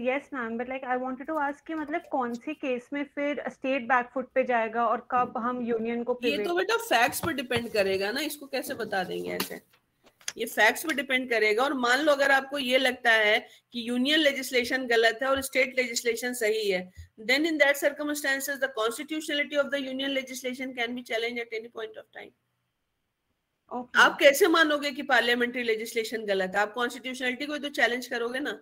Yes ma'am, but like I wanted to ask कि मतलब कौन से case में फिर state back foot पे जाएगा और कब हम यूनियन को ये तो बेटा फैक्ट्स पे डिपेंड करेगा ना, इसको कैसे बता देंगे ऐसे? ये फैक्ट्स पे डिपेंड करेगा. और मान लो अगर आपको ये लगता है कि यूनियन लेजिस्लेशन गलत है और स्टेट लेजिस्लेशन सही है, then in that circumstances the constitutionality of the union legislation can be challenge at any point of time. आप कैसे मानोगे कि पार्लियामेंट्री लेजिस्लेशन गलत है? आप कॉन्स्टिट्यूशनलिटी को तो चैलेंज करोगे ना.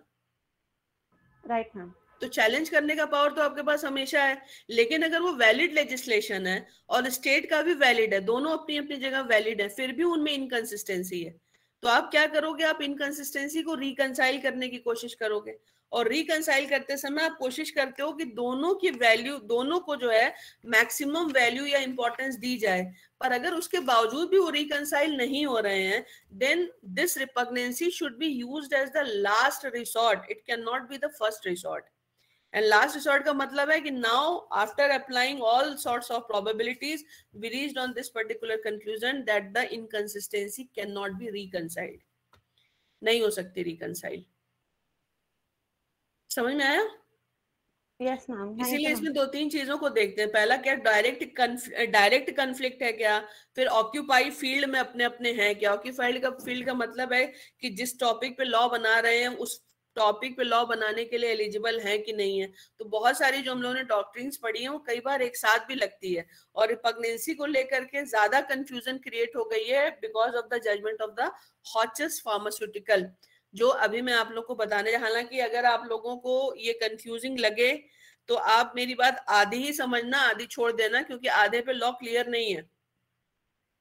Right ma'am. तो चैलेंज करने का पावर तो आपके पास हमेशा है. लेकिन अगर वो वैलिड लेजिस्लेशन है और स्टेट का भी वैलिड है, दोनों अपनी अपनी जगह वैलिड है, फिर भी उनमें इनकंसिस्टेंसी है, तो आप क्या करोगे? आप इनकंसिस्टेंसी को रिकंसाइल करने की कोशिश करोगे. और रिकंसाइल करते समय आप कोशिश करते हो कि दोनों की वैल्यू, दोनों को जो है मैक्सिमम वैल्यू या इंपॉर्टेंस दी जाए. पर अगर उसके बावजूद भी वो रिकंसाइल नहीं हो रहे हैं, then this repugnancy should be used as the last resort. It can not be the first resort. And last resort का मतलब है कि now after applying all sorts of probabilities, we reached on this particular conclusion that the inconsistency cannot be reconciled. नहीं हो सकती reconcile. समझ में आया? Yes ma'am. इसीलिए इसमें दो तीन चीजों को देखते हैं. पहला क्या, डायरेक्ट कन्फ्लिक्ट है क्या, फिर ऑक्यूपाई फील्ड में अपने अपने हैं क्या. ऑक्यूपाइड का फील्ड का मतलब है कि जिस टॉपिक पे लॉ बना रहे हैं उस टॉपिक पे लॉ बनाने के लिए एलिजिबल है कि नहीं है. तो बहुत सारी जो हम लोगों ने डॉक्ट्रिन्स पढ़ी हैं वो कई बार एक साथ भी लगती है. और रिपग्नेंसी को लेकर के ज्यादा कंफ्यूजन क्रिएट हो गई है because of the judgment of the Hoechst pharmaceutical, जो अभी मैं आप लोग को बताने. हालांकि अगर आप लोगों को ये कंफ्यूजिंग लगे तो आप मेरी बात आधी ही समझना, आधी छोड़ देना, क्योंकि आधे पे लॉ क्लियर नहीं है.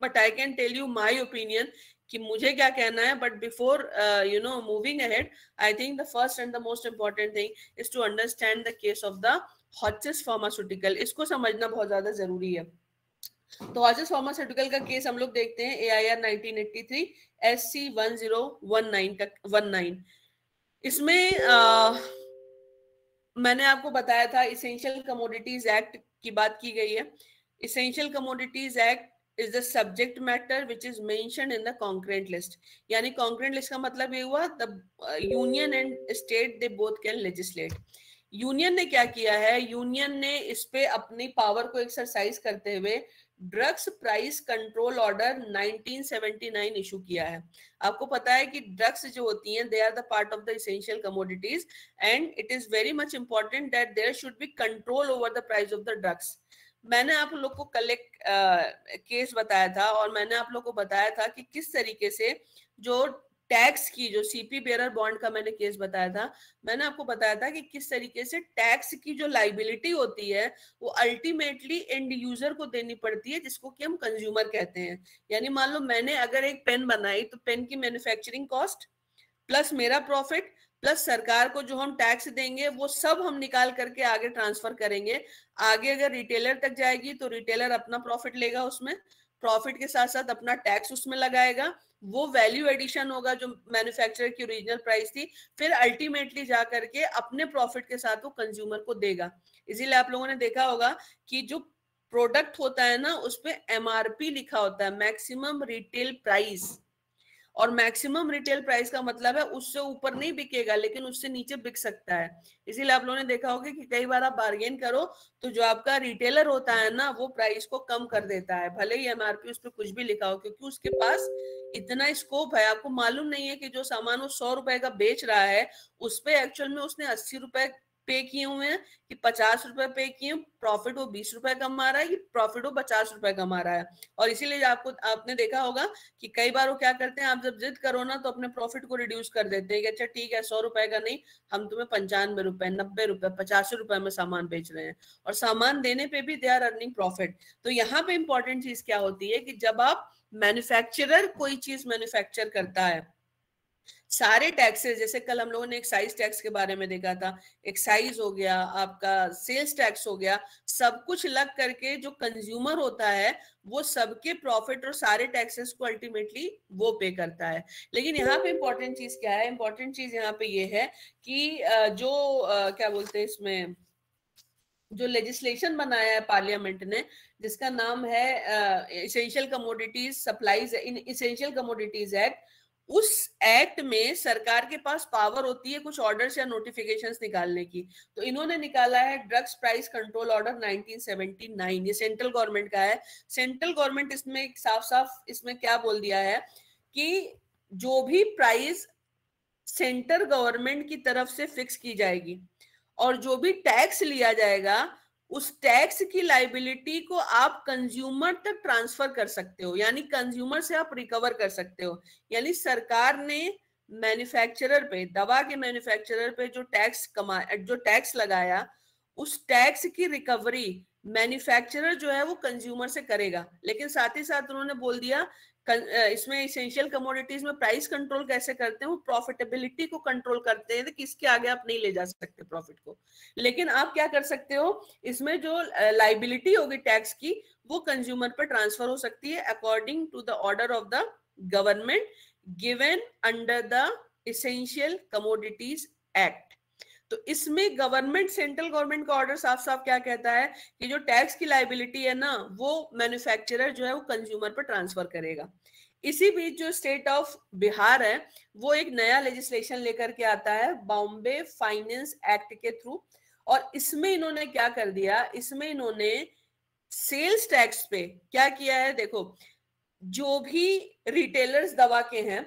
but I can tell you my opinion कि मुझे क्या कहना है. But before moving ahead, I think the first and the most important thing is to understand the case of the Hodges Pharmaceutical. इसको समझना बहुत ज्यादा जरूरी है. तो Hodges Pharmaceutical का केस हम लोग देखते हैं, AIR 1983 SC 1019. इसमें मैंने आपको बताया था इसेंशियल कमोडिटीज एक्ट की बात की गई है. Essential commodities act is the subject matter which is mentioned in the concurrent list. यानी concurrent list का मतलब ये हुआ the union and state they both can legislate. Union ने क्या किया है, यूनियन ने इस पे अपनी पावर को एक्सरसाइज करते हुए drugs price control order 1979 issue किया है. आपको पता है कि ड्रग्स जो होती हैं they are the part of the essential commodities and it is very much important that there should be control over the price of the drugs. मैंने आप लोग को केस बताया था और मैंने आप लोग को बताया था कि किस तरीके से जो टैक्स की, जो सीपी बेरर बॉन्ड का मैंने केस बताया था, मैंने आपको बताया था कि किस तरीके से टैक्स की जो लाइबिलिटी होती है वो अल्टीमेटली एंड यूजर को देनी पड़ती है, जिसको कि हम कंज्यूमर कहते हैं. यानी मान लो मैंने अगर एक पेन बनाई तो पेन की मैन्युफैक्चरिंग कॉस्ट प्लस मेरा प्रॉफिट प्लस सरकार को जो हम टैक्स देंगे वो सब हम निकाल करके आगे ट्रांसफर करेंगे. आगे अगर रिटेलर तक जाएगी तो रिटेलर अपना प्रॉफिट लेगा, उसमें प्रॉफिट के साथ साथ अपना टैक्स उसमें लगाएगा. वो वैल्यू एडिशन होगा जो मैन्युफैक्चरर की ओरिजिनल प्राइस थी, फिर अल्टीमेटली जा करके अपने प्रॉफिट के साथ वो कंज्यूमर को देगा. इसीलिए आप लोगों ने देखा होगा कि जो प्रोडक्ट होता है ना उस पे एमआरपी लिखा होता है, मैक्सिमम रिटेल प्राइस. और मैक्सिमम रिटेल प्राइस का मतलब है उससे ऊपर नहीं बिकेगा लेकिन उससे नीचे बिक सकता है. इसीलिए आप लोगों ने देखा होगा कि कई बार आप बार्गेन करो तो जो आपका रिटेलर होता है ना वो प्राइस को कम कर देता है, भले ही एमआरपी उस पर कुछ भी लिखा हो, क्योंकि उसके पास इतना स्कोप है. आपको मालूम नहीं है कि जो सामान वो 100 रुपए का बेच रहा है उस पे एक्चुअल में उसने 80 रुपए पे किए हुए हैं कि 50 रुपए पे किए, प्रॉफिट वो 20 रुपए कमा रहा है कि प्रॉफिट वो 50 रुपए कमा रहा है. और इसीलिए आपने देखा होगा कि कई बार वो क्या करते हैं, आप जब जिद करो ना तो अपने प्रॉफिट को रिड्यूस कर देते हैं कि अच्छा ठीक है 100 रुपए का नहीं, हम तुम्हें 95 रुपए 90 रुपए 85 रुपए में सामान बेच रहे हैं, और सामान देने पे भी दे आर अर्निंग प्रॉफिट. तो यहाँ पे इंपॉर्टेंट चीज क्या होती है कि जब आप मैन्युफैक्चरर कोई चीज मैन्युफैक्चर करता है, सारे टैक्सेस, जैसे कल हम लोगों ने एक्साइज टैक्स के बारे में देखा था, एक्साइज हो गया, आपका सेल्स टैक्स हो गया, सब कुछ लग करके जो कंज्यूमर होता है वो सबके प्रॉफिट और सारे टैक्सेस को अल्टीमेटली वो पे करता है. लेकिन यहाँ पे इंपॉर्टेंट चीज क्या है, इंपॉर्टेंट चीज यहाँ पे ये है कि क्या बोलते हैं इसमें जो लेजिस्लेशन बनाया है पार्लियामेंट ने, जिसका नाम है essential commodities supplies in essential commodities act, उस एक्ट में सरकार के पास पावर होती है कुछ ऑर्डर्स या नोटिफिकेशंस निकालने की. तो इन्होंने निकाला है ड्रग्स प्राइस कंट्रोल ऑर्डर 1979, ये सेंट्रल गवर्नमेंट का है. सेंट्रल गवर्नमेंट इसमें साफ साफ इसमें क्या बोल दिया है कि जो भी प्राइस सेंट्रल गवर्नमेंट की तरफ से फिक्स की जाएगी और जो भी टैक्स लिया जाएगा उस टैक्स की लाइबिलिटी को आप कंज्यूमर तक ट्रांसफर कर सकते हो, यानी कंज्यूमर से आप रिकवर कर सकते हो. यानी सरकार ने मैन्युफैक्चरर पे, दवा के मैन्युफैक्चरर पे जो टैक्स लगाया, उस टैक्स की रिकवरी मैन्युफैक्चरर जो है वो कंज्यूमर से करेगा. लेकिन साथ ही साथ उन्होंने बोल दिया इसमें इसेंशियल कमोडिटीज में प्राइस कंट्रोल कैसे करते हैं, वो प्रॉफिटेबिलिटी को कंट्रोल करते हैं कि इसके आगे आप नहीं ले जा सकते प्रॉफिट को. लेकिन आप क्या कर सकते हो, इसमें जो लाइबिलिटी होगी टैक्स की वो कंज्यूमर पर ट्रांसफर हो सकती है according to the order of the government given under the essential commodities act. तो इसमें गवर्नमेंट, सेंट्रल गवर्नमेंट का ऑर्डर साफ साफ क्या कहता है कि जो टैक्स की लाइबिलिटी है ना वो मैन्युफैक्चरर जो है वो कंज्यूमर पर ट्रांसफर करेगा. इसी बीच जो स्टेट ऑफ बिहार है वो एक नया लेजिस्लेशन लेकर के आता है बॉम्बे फाइनेंस एक्ट के थ्रू, और इसमें इन्होंने क्या कर दिया, इसमें इन्होंने सेल्स टैक्स पे क्या किया है, देखो जो भी रिटेलर्स दवा के हैं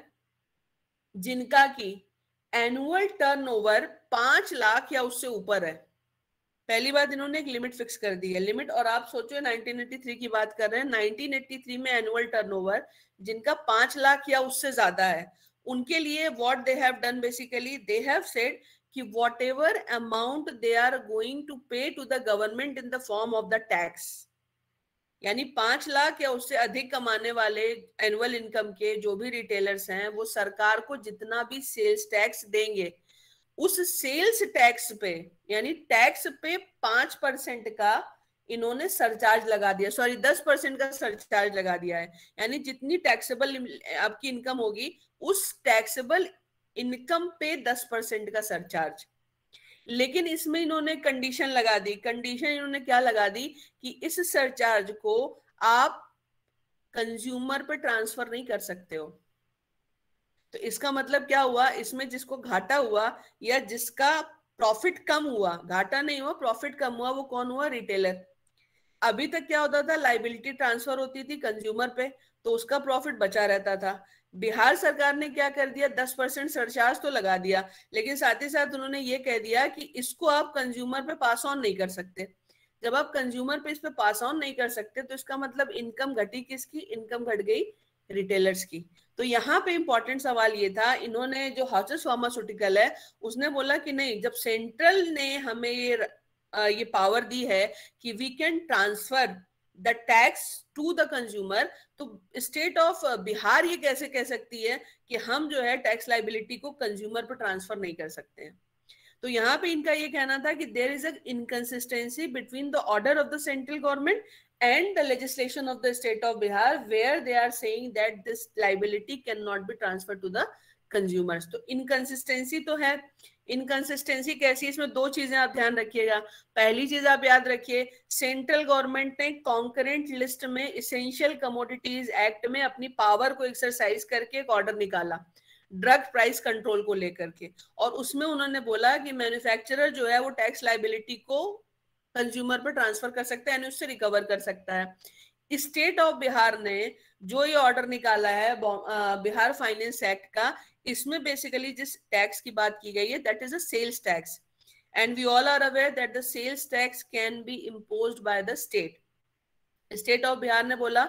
जिनका की एनुअल टर्नओवर 5 लाख या उससे ऊपर है, पहली बात इन्होंने एक लिमिट फिक्स कर दी है, लिमिट. और आप सोचो 1983 की बात कर रहे हैं, 1983 में एनुअल टर्नओवर जिनका 5 लाख या उससे ज्यादा है उनके लिए what they have done, basically they have said कि whatever amount they are going to pay to the government in the form of the tax, यानी 5 लाख या उससे अधिक कमाने वाले एनुअल इनकम के जो भी रिटेलर्स हैं वो सरकार को जितना भी सेल्स टैक्स देंगे, उस सेल्स टैक्स पे यानी टैक्स पे 5% का इन्होंने सरचार्ज लगा दिया, सॉरी 10% का सरचार्ज लगा दिया है। यानी जितनी टैक्सेबल आपकी इनकम होगी उस टैक्सेबल इनकम पे 10% का सरचार्ज। लेकिन इसमें इन्होंने कंडीशन लगा दी। कंडीशन इन्होंने क्या लगा दी कि इस सरचार्ज को आप कंज्यूमर पे ट्रांसफर नहीं कर सकते हो। तो इसका मतलब क्या हुआ, इसमें जिसको घाटा हुआ या जिसका प्रॉफिट कम हुआ, घाटा नहीं हुआ प्रॉफिट कम हुआ, वो कौन हुआ, रिटेलर। अभी तक क्या होता था, लाइबिलिटी ट्रांसफर होती थी कंज्यूमर पे तो उसका प्रॉफिट बचा रहता था। बिहार सरकार ने क्या कर दिया, 10% सरचार्ज तो लगा दिया, लेकिन साथ ही साथ उन्होंने ये कह दिया कि इसको आप कंज्यूमर पे पास ऑन नहीं कर सकते। जब आप कंज्यूमर पे इस पे पास ऑन नहीं कर सकते तो इसका मतलब इनकम घटी किसकी, इनकम घट गई रिटेलर्स की। तो यहाँ पे इंपॉर्टेंट सवाल ये था, इन्होंने जो हाउसेस फार्मास्यूटिकल है उसने बोला कि नहीं, जब सेंट्रल ने हमें ये पावर दी है कि we can transfer the tax to the consumer, तो स्टेट ऑफ बिहार ये कैसे कह सकती है कि हम जो है टैक्स लाइबिलिटी को कंज्यूमर पर ट्रांसफर नहीं कर सकते हैं। तो यहाँ पे इनका ये कहना था कि there is a inconsistency between the order of the central government and the legislation of the state of Bihar where they are saying that this liability cannot be transferred to the consumers। तो inconsistency तो है। Inconsistency कैसी, इसमें दो चीजें आप ध्यान रखिएगा। पहली चीज आप याद रखिए, सेंट्रल गवर्नमेंट ने कॉन्करेंट लिस्ट में इसेंशियल कमोडिटीज एक्ट में अपनी पावर को एक्सरसाइज करके एक ऑर्डर निकाला ड्रग प्राइस कंट्रोल को लेकर के, और उसमें उन्होंने बोला कि मैन्युफैक्चरर जो है वो टैक्स लाइबिलिटी को कंज्यूमर पर ट्रांसफर कर सकता है यानी उससे रिकवर कर सकता है। स्टेट ऑफ बिहार ने जो ये ऑर्डर निकाला है बिहार फाइनेंस एक्ट का, इसमें बेसिकली जिस टैक्स की बात की गई है that is a sales tax, and we all are aware that the sales tax can be imposed by the state. State of Bihar ने बोला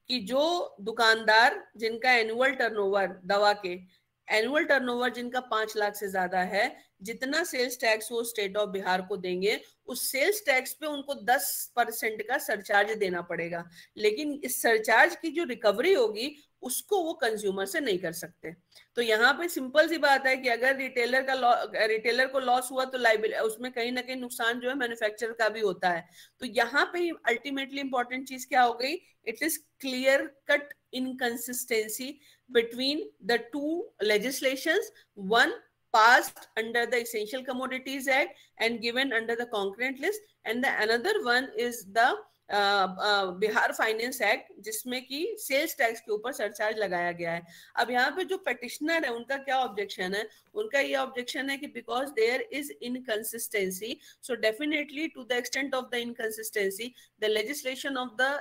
कि जो दुकानदार जिनका एनुअल टर्नओवर, दवा के एनुअल टर्नओवर जिनका 5 लाख से ज्यादा है, जितना सेल्स टैक्स वो स्टेट ऑफ बिहार को देंगे उस सेल्स टैक्स पे उनको 10% का सरचार्ज देना पड़ेगा, लेकिन इस सरचार्ज की जो रिकवरी होगी उसको वो कंज्यूमर से नहीं कर सकते। तो यहाँ पे सिंपल सी बात है कि अगर रिटेलर को लॉस हुआ तो लाइबिलिटी, उसमें कहीं ना कहीं नुकसान जो है मैन्युफैक्चरर का भी होता है। तो यहाँ पे अल्टीमेटली इंपॉर्टेंट चीज क्या हो गई, it is clear cut inconsistency between the two legislations, one passed under the Essential Commodities Act and given under the concurrent list, and the another one is the Bihar finance act जिसमें कि sales tax के ऊपर surcharge लगाया गया है। अब यहाँ पे जो पेटिशनर है उनका क्या ऑब्जेक्शन है, उनका ये ऑब्जेक्शन है कि because there is inconsistency, so definitely to the extent of the inconsistency the legislation of the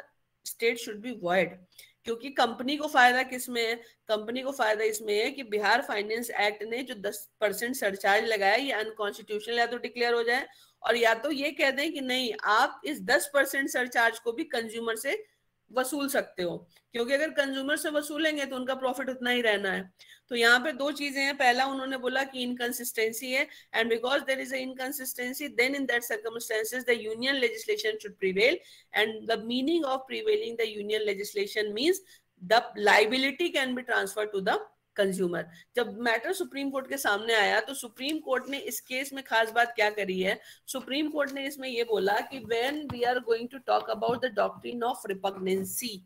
state should be void. क्योंकि कंपनी को फायदा किसमें है, कंपनी को फायदा इसमें है कि बिहार फाइनेंस एक्ट ने जो 10% सरचार्ज लगाया ये अनकॉन्स्टिट्यूशनल या तो डिक्लेयर हो जाए, और या तो ये कह दें कि नहीं आप इस 10% सरचार्ज को भी कंज्यूमर से वसूल सकते हो, क्योंकि अगर कंज्यूमर से वसूलेंगे तो उनका प्रॉफिट उतना ही रहना है। तो यहाँ पे दो चीजें हैं, पहला उन्होंने बोला कि इनकंसिस्टेंसी है, and because there is a inconsistency then in that circumstances the union legislation should prevail, and the meaning of prevailing the union legislation means the liability can be transfer to the consumer. जब matter supreme court के सामने आया तो supreme court ने इस case में खास बात क्या करी है, सुप्रीम कोर्ट ने इसमें ये बोला कि when we are going to talk about the doctrine of repugnancy,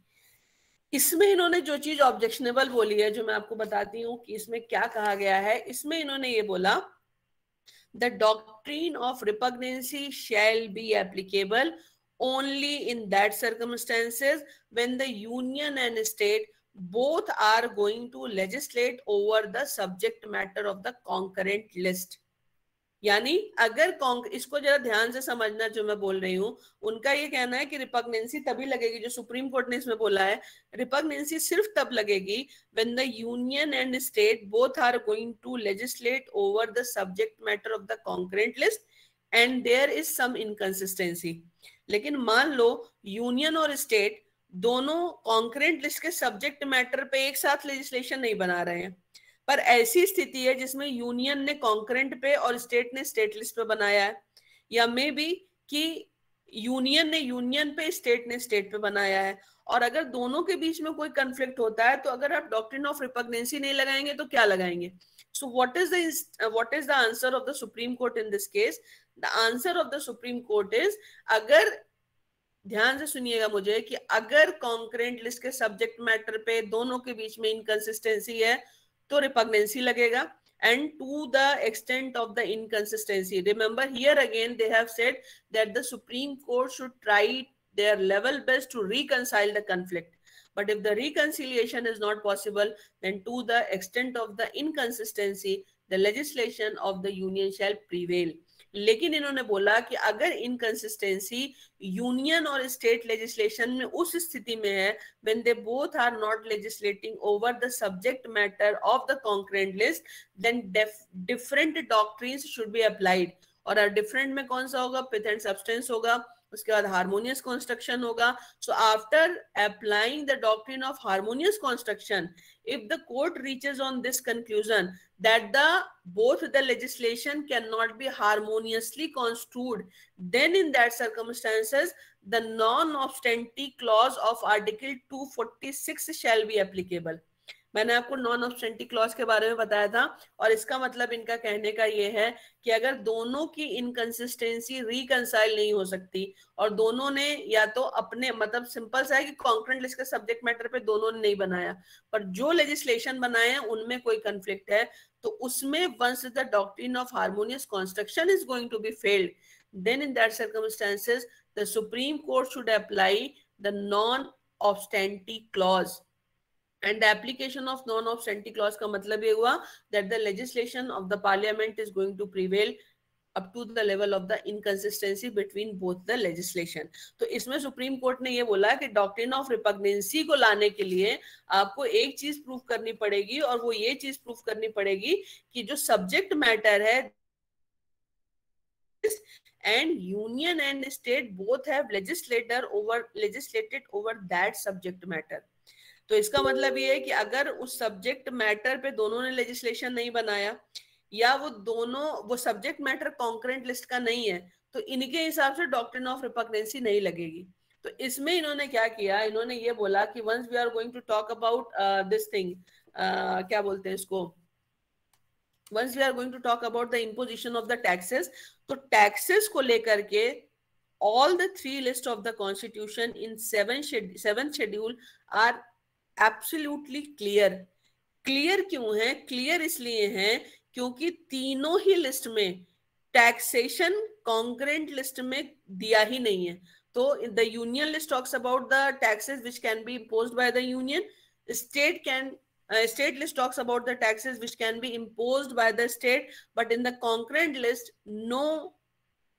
इसमें इन्होंने जो चीज ऑब्जेक्शनेबल बोली है, जो मैं आपको बताती हूँ कि इसमें क्या कहा गया है, इसमें इन्होंने ये बोला the doctrine of repugnancy shall be applicable only in that circumstances when the union and state both are going to legislate over the subject matter of the concurrent list। यानी अगर इसको जरा ध्यान से समझना जो मैं बोल रही हूँ, उनका ये कहना है कि रिपग्नेंसी तभी लगेगी, जो सुप्रीम कोर्ट ने इसमें बोला है रिपग्नेंसी सिर्फ तब लगेगी when the union and state both are going to legislate over the subject matter of the concurrent list and there is some inconsistency। लेकिन मान लो यूनियन और स्टेट दोनों कॉन्करेंट लिस्ट के सब्जेक्ट मैटर पे एक साथ लेजिस्लेशन नहीं बना रहे हैं, पर ऐसी स्थिति है जिसमें यूनियन ने कॉन्करेंट पे और स्टेट ने स्टेट लिस्ट पे बनाया है, या मे बी कि यूनियन ने यूनियन पे, स्टेट ने स्टेट पे बनाया है। और अगर दोनों के बीच में कोई कंफ्लिक्ट होता है तो अगर आप डॉक्ट्रिन ऑफ रिपग्नेंसी नहीं लगाएंगे तो क्या लगाएंगे? So what is the answer of the supreme court in this case? The answer of the supreme court is, अगर, ध्यान से सुनिएगा मुझे, कि अगर कॉन्करेंट लिस्ट के सब्जेक्ट मैटर पे दोनों के बीच में इनकंसिस्टेंसी है तो रिपग्नेंसी लगेगा। And to the extent of the inconsistency, remember here again they have said that the Supreme Court should try their level best to reconcile the conflict. But if the reconciliation is not possible, then to the extent of the inconsistency, the legislation of the union shall prevail. लेकिन इन्होंने बोला कि अगर inconsistency union और state legislation में उस स्थिति में है when they both are not legislating over the subject matter of the concurrent list, then different doctrines should be applied. और डिफरेंट में कौन सा होगा? पिथ एंड सब्सटेंस होगा, उसके बाद हार्मोनियस कंस्ट्रक्शन होगा। So after applying the doctrine of harmonious construction, if the court reaches on this conclusion that both the legislation cannot be harmoniously construed, then in that circumstances the non-obstantly clause of article 246 shall be applicable. मैंने आपको non obstante clause के बारे में बताया था, और इसका मतलब इनका कहने का ये है कि अगर दोनों की इनकंसिस्टेंसी रिकंसाइल नहीं हो सकती और दोनों ने या तो अपने, मतलब सिंपल सा है कि कॉन्करेंट लिस्ट के सब्जेक्ट मैटर पे दोनों ने नहीं बनाया, पर जो लेजिस्लेशन बनाए हैं उनमें कोई कंफ्लिक्ट है, तो उसमें once the doctrine of harmonious construction is going to be failed, then in that circumstances the supreme Court should apply the non obstante clause. And the application of non-obstantly clause का मतलब ये हुआ that the legislation of the parliament is going to prevail up to the level of the inconsistency between both the legislation. तो इसमें supreme court ने ये बोला कि डॉक्ट्रिन ऑफ रिपग्नेंसी को लाने के लिए आपको एक चीज प्रूव करनी पड़ेगी, और वो ये चीज प्रूव करनी पड़ेगी कि जो सब्जेक्ट मैटर है and union and state both have legislated over that subject matter. तो इसका मतलब ये है कि अगर उस सब्जेक्ट मैटर पे दोनों ने लेजिस्लेशन नहीं बनाया, या वो सब्जेक्ट मैटर कॉन्करेंट लिस्ट का नहीं है, तो इनके हिसाब से डॉक्ट्रिन ऑफ रिपग्नेंसी नहीं लगेगी। तो इसमें इन्होंने क्या किया, इन्होंने ये बोला कि once we are going to talk about this thing, क्या बोलते हैं इसको, once we are going to talk about the imposition of the taxes, तो टैक्सेस को लेकर के all the three lists of the constitution in seventh schedule are absolutely clear. Clear क्यों है? क्लियर इसलिए है क्योंकि तीनों ही लिस्ट में टैक्सेशन कॉन्करेंट लिस्ट में दिया ही नहीं है। तो the union list talks about the taxes which can be imposed by the union, state list talks about the taxes which can be imposed by the state, but in the concurrent list no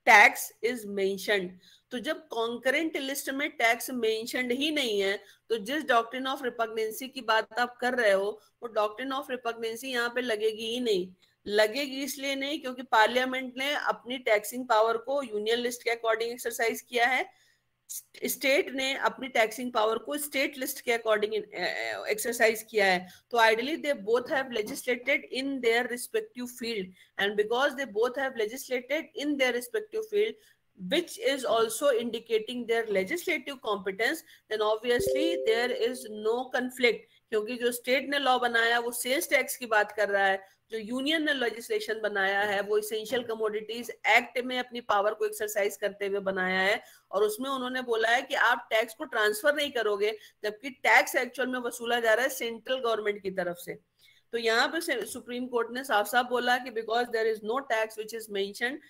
tax is mentioned. तो जब concurrent list में tax mentioned ही नहीं है, तो जिस doctrine of रिपग्नेंसी की बात आप कर रहे हो वो डॉक्ट्रिन ऑफ रिपग्नेंसी यहाँ पे लगेगी ही नहीं। लगेगी इसलिए नहीं क्योंकि पार्लियामेंट ने अपनी टैक्सिंग पावर को यूनियन लिस्ट के अकॉर्डिंग एक्सरसाइज किया है, स्टेट ने अपनी टैक्सिंग पावर को स्टेट लिस्ट के अकॉर्डिंग एक्सरसाइज किया है। तो ideally they both have legislated in their respective field, and because they both have legislated in their respective field which is also indicating their legislative competence, then obviously there is no conflict, क्योंकि जो state ने law बनाया वो sales tax की बात कर रहा है, जो यूनियन ने लेजिस्लेशन बनाया है वो एसेंशियल कमोडिटीज एक्ट में अपनी पावर को एक्सरसाइज करते हुए बनाया है, और उसमें उन्होंने बोला है कि आप टैक्स को ट्रांसफर नहीं करोगे, जबकि टैक्स एक्चुअल में वसूला जा रहा है सेंट्रल गवर्नमेंट की तरफ से। तो यहाँ पे सुप्रीम कोर्ट ने साफ साफ बोला कि because there is no tax which is mentioned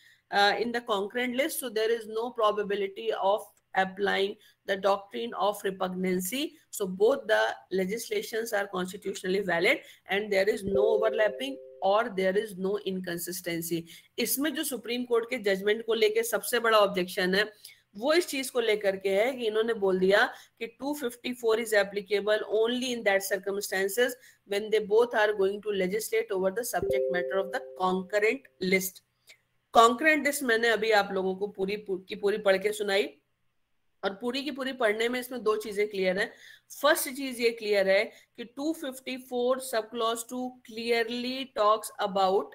in the concurrent list, so there is no probability of applying the doctrine of repugnancy. So both the legislations are constitutionally valid and there is no overlapping or there is no inconsistency. इसमें जो supreme court के judgement को लेके सबसे बड़ा objection है वो इस चीज को लेकर के है कि इन्होंने बोल दिया कि 254 is applicable only in that circumstances when they both are going to legislate over the subject matter of the concurrent list. Concurrent list मैंने अभी आप लोगों को पूरी की पूरी पढ़ के सुनाई, और पूरी की पूरी पढ़ने में इसमें दो चीजें क्लियर है। फर्स्ट चीज ये क्लियर है कि 254 sub clause 2 clearly talks about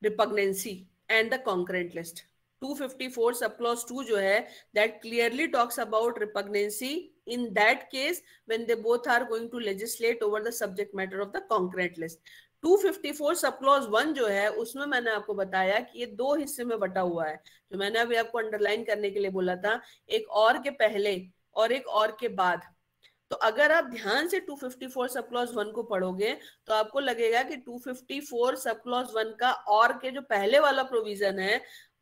repugnancy and the concurrent list. 254 sub clause 2 जो है that clearly talks about repugnancy in that case when they both are going to legislate over the subject matter of the concurrent list. 254 sub clause 1 जो है उसमें मैंने आपको बताया कि ये दो हिस्से में बटा हुआ है, जो मैंने अभी आपको अंडरलाइन करने के लिए बोला था, एक और के पहले और एक और के बाद। तो अगर आप ध्यान से 254 सब क्लॉज 1 को पढ़ोगे तो आपको लगेगा कि 254 सब क्लॉज 1 का और के जो पहले वाला प्रोविजन है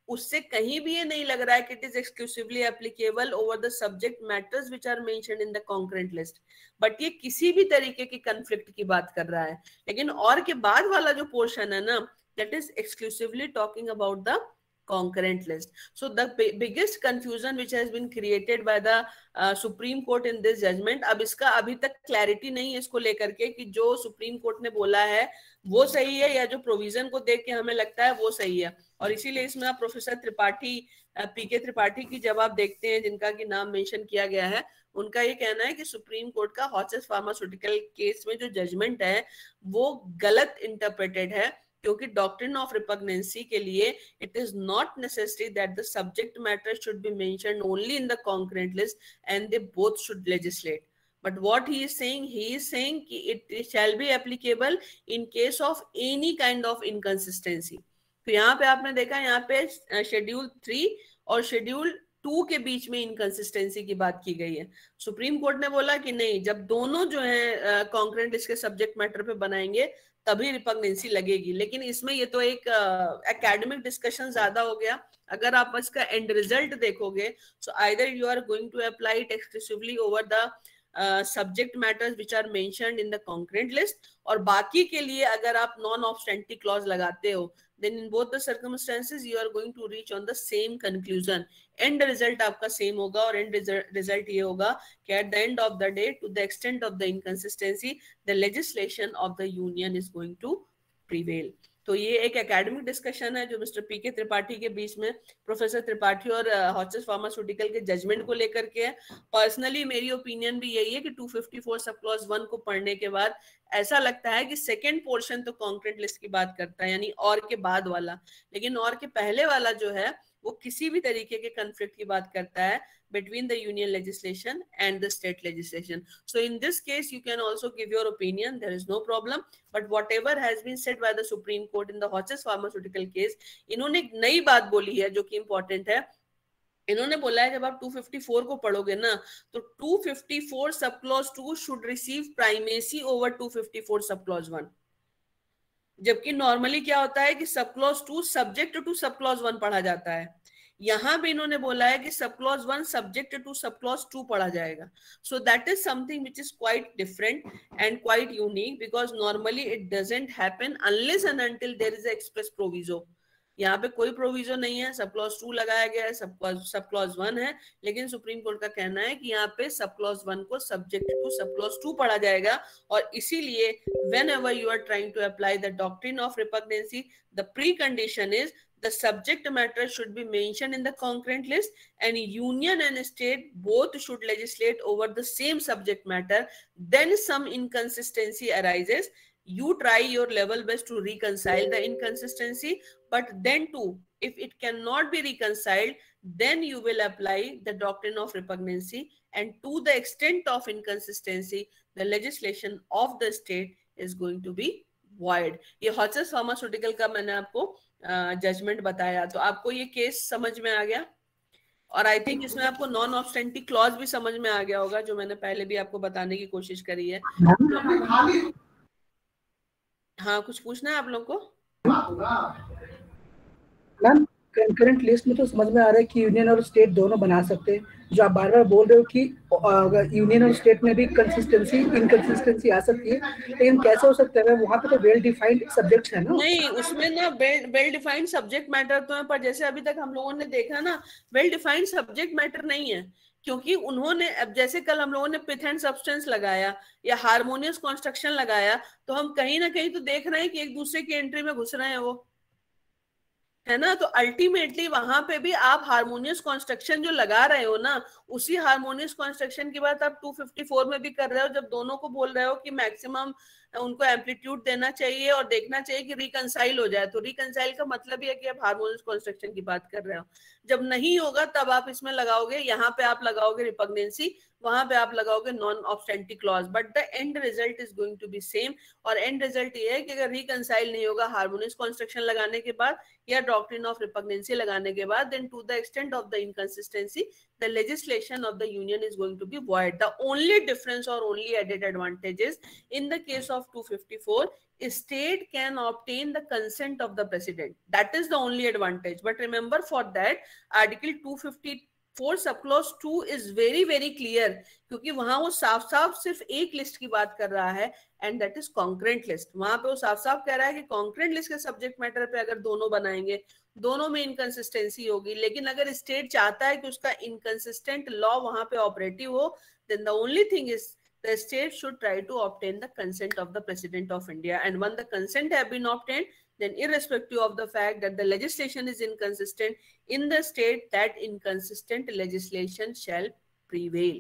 उससे कहीं भी ये नहीं लग रहा है कि it is exclusively applicable over the subject matters which are mentioned in the concurrent list, but ये किसी भी तरीके की कंफ्लिक्ट की बात कर रहा है। लेकिन और के बाद वाला जो पोर्शन है ना, that is exclusively talking about the concurrent list. So the biggest confusion which has been created by the Supreme Court in this judgment, अब इसका अभी तक क्लैरिटी नहीं है इसको लेकर के कि जो सुप्रीम कोर्ट ने बोला है वो सही है या जो प्रोविजन को देख के हमें लगता है वो सही है। और इसीलिए इसमें आप प्रोफेसर त्रिपाठी, पीके त्रिपाठी की जब आप देखते हैं, जिनका की नाम मेंशन किया गया है, उनका ये कहना है कि सुप्रीम कोर्ट का हॉचेस फार्मास्यूटिकल केस में जो जजमेंट है वो गलत इंटरप्रेटेड है, क्योंकि डॉक्ट्रिन ऑफ रिपग्नेंसी के लिए it is not necessary that the subject matter should be mentioned only in the concurrent list and they both should legislate. But what he is saying कि it shall be applicable in case of any kind of inconsistency. तो यहाँ पे आपने देखा, यहाँ पे schedule 3 और schedule 2 के बीच में इनकंसिस्टेंसी की बात की गई है। सुप्रीम कोर्ट ने बोला कि नहीं, जब दोनों जो है कॉन्करेंट लिस्ट के सब्जेक्ट मैटर पे बनाएंगे तभी रिपग्नेंसी लगेगी। लेकिन इसमें ये तो एक एकेडमिक डिस्कशन ज्यादा हो गया। अगर आप इसका एंड रिजल्ट देखोगे, so either you are going to apply it exclusively over the subject matters which are mentioned in the concurrent list, और बाकी के लिए अगर आप नॉन ऑब्स्टेंटिव क्लॉज लगाते हो, then in both the circumstances you are going to reach on the same conclusion. End result आपका same होगा, और end result ये होगा कि at the end of the day, to the extent of the inconsistency, the legislation of the union is going to prevail. तो ये एक academic discussion है जो मिस्टर पीके त्रिपाठी के बीच में प्रोफेसर त्रिपाठी और हॉचेस फार्मास्यूटिकल के जजमेंट को लेकर के है। पर्सनली मेरी ओपिनियन भी यही है कि 254 सब क्लॉज 1 को पढ़ने के बाद ऐसा लगता है कि सेकेंड पोर्शन तो कॉन्करेंट लिस्ट की बात करता है, यानी और के बाद वाला, लेकिन और के पहले वाला जो है वो किसी भी तरीके के कन्फ्लिक्ट की बात करता है between the union legislation and the state legislation. So in this case you can also give your opinion, there is no problem, but whatever has been said by the Supreme Court in the Hotchkiss pharmaceutical case, इन्होंने एक नई बात बोली है जो कि important है। इन्होंने बोला है जब आप 254 को पढ़ोगे ना, तो 254 sub clause 2 should receive primacy over 254 sub clause 1, जबकि नॉर्मली क्या होता है कि sub clause 2 subject to sub clause 1 पढ़ा जाता है। यहां पे इन्होंने बोला है कि sub clause 1 subject to sub clause 2 पढ़ा जाएगा। So that is something which is quite different and quite unique, because normally it doesn't happen unless and until there is express proviso. यहाँ पे कोई प्रोविजो नहीं है, सब क्लॉज 2 लगाया गया है, सब क्लॉज 1 है, लेकिन सुप्रीम कोर्ट का कहना है कि यहाँ पे सब क्लॉज 1 को सब्जेक्ट टू सब क्लॉज 2 पढ़ा जाएगा। और इसीलिए whenever you are trying to apply the doctrine of repugnancy, the precondition is the subject matter should be mentioned in the concurrent list, and union and state both should legislate over the same subject matter. Then some inconsistency arises, you try your level best to reconcile the inconsistency, but then too, if it cannot be reconciled, then you will apply the doctrine of repugnancy, and to the extent of inconsistency, the legislation of the state is going to be void. ये हॉचेस pharmaceutical का मैंने आपको judgement बताया, तो आपको ये case समझ में आ गया, और आई थिंक इसमें आपको नॉन ऑब्स्टेंटिव क्लॉज भी समझ में आ गया होगा, जो मैंने पहले भी आपको बताने की कोशिश करी है। हाँ, कुछ पूछना है आप लोग को? मैम कंकरेंट लिस्ट में तो समझ में आ रहा है कि यूनियन और स्टेट दोनों बना सकते हैं, जो आप बार बार बोल रहे हो कि यूनियन और स्टेट में भी इनकंसिस्टेंसी आ सकती है, लेकिन कैसे हो सकता है? वहाँ पे तो वेल डिफाइंड सब्जेक्ट्स है ना। नहीं, उसमें ना वेल डिफाइंड सब्जेक्ट मैटर तो है, पर जैसे अभी तक हम लोगों ने देखा ना, वेल डिफाइंड सब्जेक्ट मैटर नहीं है, क्योंकि उन्होंने, अब जैसे कल हम लोगों ने पिथ एंड सब्सटेंस लगाया या हार्मोनियस कॉन्स्ट्रक्शन लगाया, तो हम कहीं ना कहीं तो देख रहे हैं कि एक दूसरे की एंट्री में घुस रहे हैं, वो है ना। तो अल्टीमेटली वहां पे भी आप हार्मोनियस कंस्ट्रक्शन जो लगा रहे हो ना, उसी हार्मोनियस कंस्ट्रक्शन की बात आप 254 में भी कर रहे हो, जब दोनों को बोल रहे हो कि मैक्सिमम उनको एम्पलीट्यूड देना चाहिए और देखना चाहिए कि रिकंसाइल हो जाए। तो रिकंसाइल का मतलब ये है कि आप हार्मोनल कंस्ट्रक्शन की बात कर रहे हो। जब नहीं होगा तब आप इसमें लगाओगे, यहाँ पे आप लगाओगे रिपग्नेंसी, वहां पे आप लगाओगे non obstante clause, but the end result is going to be same. और एंड रिजल्ट ये है कि अगर रिकंसाइल नहीं होगा हार्मोनल कंस्ट्रक्शन लगाने के बाद या डॉक्ट्रिन ऑफ रिपग्नेंसी लगाने के बाद, then to the extent of the inconsistency the legislation of the union is going to be void. The only difference or only added advantage is in the case of 254, state can obtain the consent of the president. That is the only advantage. But remember, for that article 254 subclause 2 is very very clear, क्योंकि वहां वो साफ साफ सिर्फ एक list की बात कर रहा है, and that is concurrent list. वहां पे वो साफ साफ कह रहा है कि कॉन्करेंट लिस्ट के सब्जेक्ट मैटर पे अगर दोनों बनाएंगे, दोनों में इनकंसिस्टेंसी होगी, लेकिन अगर स्टेट चाहता है कि उसका इनकंसिस्टेंट लॉ वहां पे ऑपरेटिव हो, then the only thing is the state should try to obtain the consent of the president of India, and when the consent have been obtained, then irrespective of the fact that the legislation is inconsistent in the state, that inconsistent legislation shall prevail.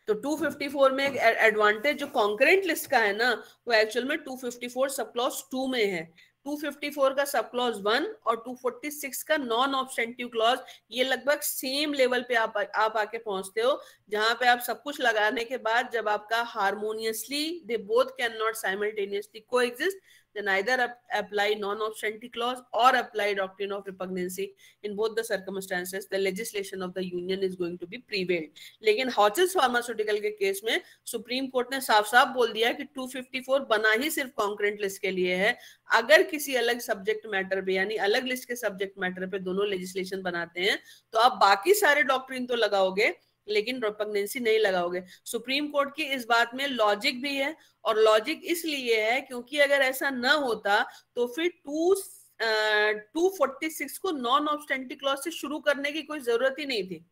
तो 254 में एक advantage जो concurrent list का है ना, वो actual में 254 sub clause 2 में है। 254 का सब क्लॉज 1 और 246 का नॉन ऑब्स्टेंटिव क्लॉज, ये लगभग सेम लेवल पे आप आके पहुंचते हो, जहां पे आप सब कुछ लगाने के बाद जब आपका harmoniously they both can not simultaneously coexist, then either apply non-obstante clause or apply doctrine of repugnancy. In both the circumstances, the legislation of the union is going to be prevailed. लेकिन हॉचेस pharmaceutical के case में supreme court ने साफ साफ बोल दिया कि 254 बना ही सिर्फ कॉन्करेंट लिस्ट के लिए है। अगर किसी अलग सब्जेक्ट मैटर पे, यानी अलग लिस्ट के सब्जेक्ट मैटर पे दोनों लेजिस्लेशन बनाते हैं, तो आप बाकी सारे डॉक्ट्रिन तो लगाओगे लेकिन रिपग्नेंसी नहीं लगाओगे। सुप्रीम कोर्ट की इस बात में लॉजिक भी है, और लॉजिक इसलिए है क्योंकि अगर ऐसा न होता तो फिर 246 को नॉन ऑब्स्टेंटिव क्लॉज से शुरू करने की कोई जरूरत ही नहीं थी,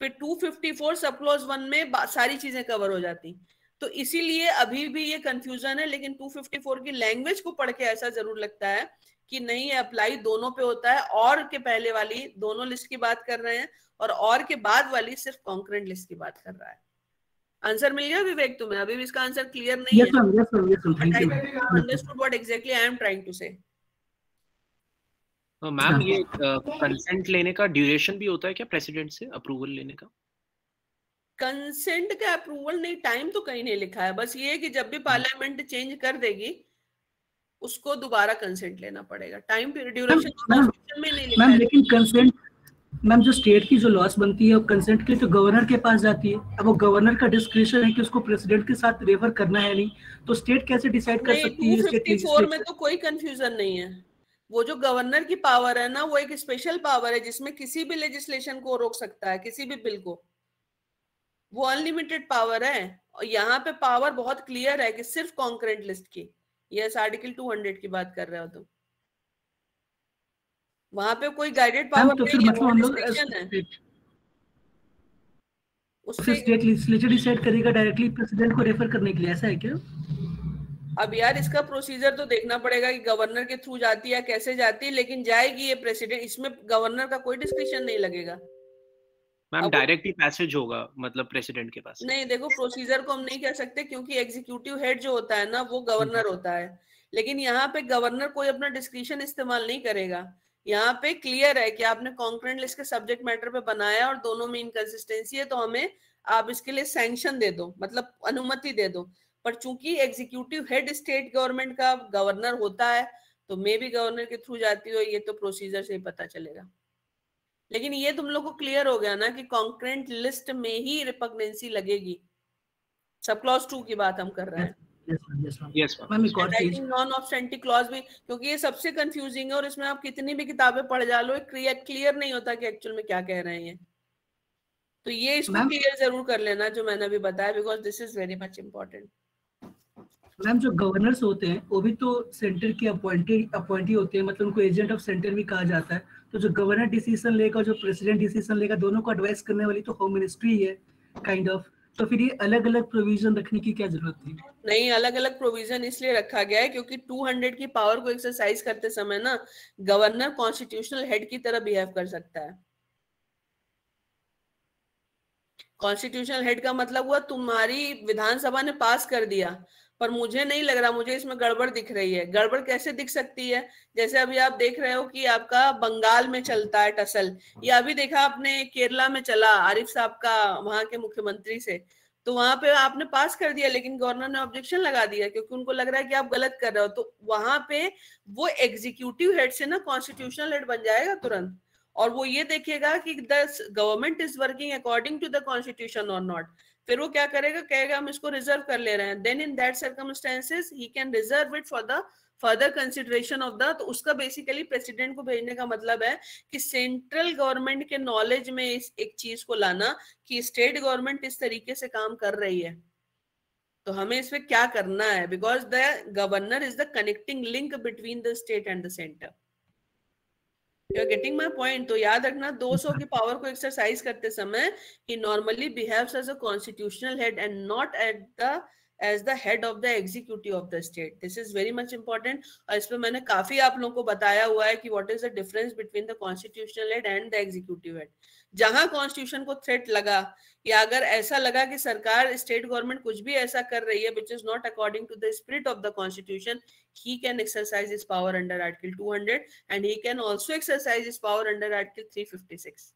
फिर 254 सब क्लॉज 1 में सारी चीजें कवर हो जाती। तो इसीलिए अभी भी ये कंफ्यूजन है, लेकिन 254 की लैंग्वेज को पढ़ के ऐसा जरूर लगता है कि नहीं, अप्लाई दोनों पे होता है, और के पहले वाली दोनों लिस्ट की बात कर रहे हैं और के बाद वाली सिर्फ कॉन्करेंट लिस्ट की बात कर रहा है। आंसर मिल गया विवेक तुम्हें? अभी भी इसका आंसर क्लियर नहीं है। Understood what exactly I am trying to say. Ma'am, ये कंसेंट लेने का ड्यूरेशन भी होता है क्या प्रेसिडेंट से, अप्रूवल लेने का? कंसेंट का अप्रूवल नहीं, टाइम तो कहीं नहीं लिखा है, बस ये है कि जब भी पार्लियामेंट चेंज कर देगी उसको दोबारा कंसेंट लेना पड़ेगा। टाइम ड्यूरेशन कॉन्स्टिट्यूशन में नहीं लिखा है। लेकिन कंसेंट मैम, जो स्टेट की जो लॉस बनती है वो कंसेंट के लिए तो गवर्नर के पास जाती है। अब वो गवर्नर का डिस्क्रिप्शन है कि उसको प्रेसिडेंट के साथ रेफर करना है नहीं, तो स्टेट कैसे डिसाइड कर सकती है? 254 में तो कोई कंफ्यूजन नहीं है। वो जो गवर्नर की पावर है ना, वो एक स्पेशल पावर है जिसमें किसी भी लेजिस्लेशन को रोक सकता है, किसी भी बिल को। वो अनलिमिटेड पावर है, और यहाँ पे पावर बहुत क्लियर है कि सिर्फ कॉन्करेंट लिस्ट की। यस, आर्टिकल 200 की बात कर रहे हो तुम, वहां पे कोई गाइडेड पावर तो फिर नहीं मतलब हम लोग है। उससे स्टेट लेजिस्लेचर डिसाइड करेगा डायरेक्टली प्रेसिडेंट को रेफर करने के लिए, ऐसा है क्या? अब यार इसका प्रोसीजर तो देखना पड़ेगा कि गवर्नर के थ्रू जाती है कैसे जाती है, लेकिन जाएगी ये प्रेसिडेंट, इसमें गवर्नर का कोई डिस्क्रिप्शन नहीं लगेगा। मैम, डायरेक्टली पैसेज होगा मतलब प्रेसिडेंट के पास? नहीं, देखो प्रोसीजर को हम नहीं कह सकते क्योंकि एग्जीक्यूटिव हेड जो होता है ना वो गवर्नर होता है, लेकिन यहाँ पे गवर्नर कोई अपना डिस्क्रिप्शन इस्तेमाल नहीं करेगा। यहाँ पे क्लियर है कि आपने कॉन्करेंट लिस्ट के सब्जेक्ट मैटर पे बनाया और दोनों में इनकंसिस्टेंसी है, तो हमें आप इसके लिए सैंक्शन दे दो, मतलब अनुमति दे दो। पर चूंकि एग्जीक्यूटिव हेड स्टेट गवर्नमेंट का गवर्नर होता है, तो मे भी गवर्नर के थ्रू जाती हो, ये तो प्रोसीजर से ही पता चलेगा। लेकिन ये तुम लोग को क्लियर हो गया ना कि कॉन्करेंट लिस्ट में ही रिपग्नेंसी लगेगी। सब क्लॉज 2 की बात हम कर रहे हैं। नॉन ऑब्स्टेंटिव क्लॉज भी, क्योंकि ये सबसे कंफ्यूजिंग है और इसमें आप कितनी भी किताबें पढ़ जा लो, क्लियर नहीं होता कि एक्चुअल में क्या कह रहे हैं। तो ये इसको क्लियर जरूर कर लेना जो मैंने अभी बताया, because this is very much important. Ma'am, जो गवर्नर्स होते हैं वो भी तो सेंटर के अपॉइंटी होते हैं, मतलब उनको एजेंट ऑफ सेंटर भी कहा जाता है। तो जो गवर्नर डिसीजन लेगा, जो प्रेसिडेंट डिसीजन लेगा, दोनों को एडवाइस करने वाली तो होम मिनिस्ट्री है काइंड ऑफ। तो फिर ये अलग अलग प्रोविजन रखने की क्या जरूरत थी? नहीं, अलग अलग प्रोविजन इसलिए रखा गया है क्योंकि 200 की पावर को एक्सरसाइज करते समय ना गवर्नर कॉन्स्टिट्यूशनल हेड की तरह बिहेव कर सकता है। कॉन्स्टिट्यूशनल हेड का मतलब हुआ तुम्हारी विधानसभा ने पास कर दिया, पर मुझे नहीं लग रहा, मुझे इसमें गड़बड़ दिख रही है। गड़बड़ कैसे दिख सकती है? जैसे अभी आप देख रहे हो कि आपका बंगाल में चलता है टसल, या अभी देखा आपने केरला में चला आरिफ साहब का, वहां के मुख्यमंत्री से, तो वहां पे आपने पास कर दिया, लेकिन गवर्नर ने ऑब्जेक्शन लगा दिया क्योंकि उनको लग रहा है कि आप गलत कर रहे हो। तो वहां पे वो एग्जीक्यूटिव हेड से ना कॉन्स्टिट्यूशनल हेड बन जाएगा तुरंत, और वो ये देखेगा कि the government is working according to the constitution और नॉट। फिर वो क्या करेगा, कहेगा हम इसको रिजर्व कर ले रहे हैं, then in that circumstances he can reserve it for the further consideration of the. तो उसका बेसिकली प्रेसिडेंट को भेजने का मतलब है कि सेंट्रल गवर्नमेंट के नॉलेज में इस एक चीज को लाना कि स्टेट गवर्नमेंट इस तरीके से काम कर रही है, तो हमें इस पे क्या करना है, because the governor is the connecting link between the state and the centre. You are getting my point? तो याद रखना 200 की पावर को एक्सरसाइज करते समय ही normally behaves as a constitutional head and not at the as the head of the executive of the state. This is very much important. और इस पे मैंने काफी आप लोगों को बताया हुआ है कि what is the difference between the constitutional head and the executive head. जहां कॉन्स्टिट्यूशन को थ्रेट लगा या अगर ऐसा लगा कि सरकार स्टेट गवर्नमेंट कुछ भी ऐसा कर रही है which is not according to the spirit of the constitution, he can exercise his power under article 200 and he can also exercise his power under article 356.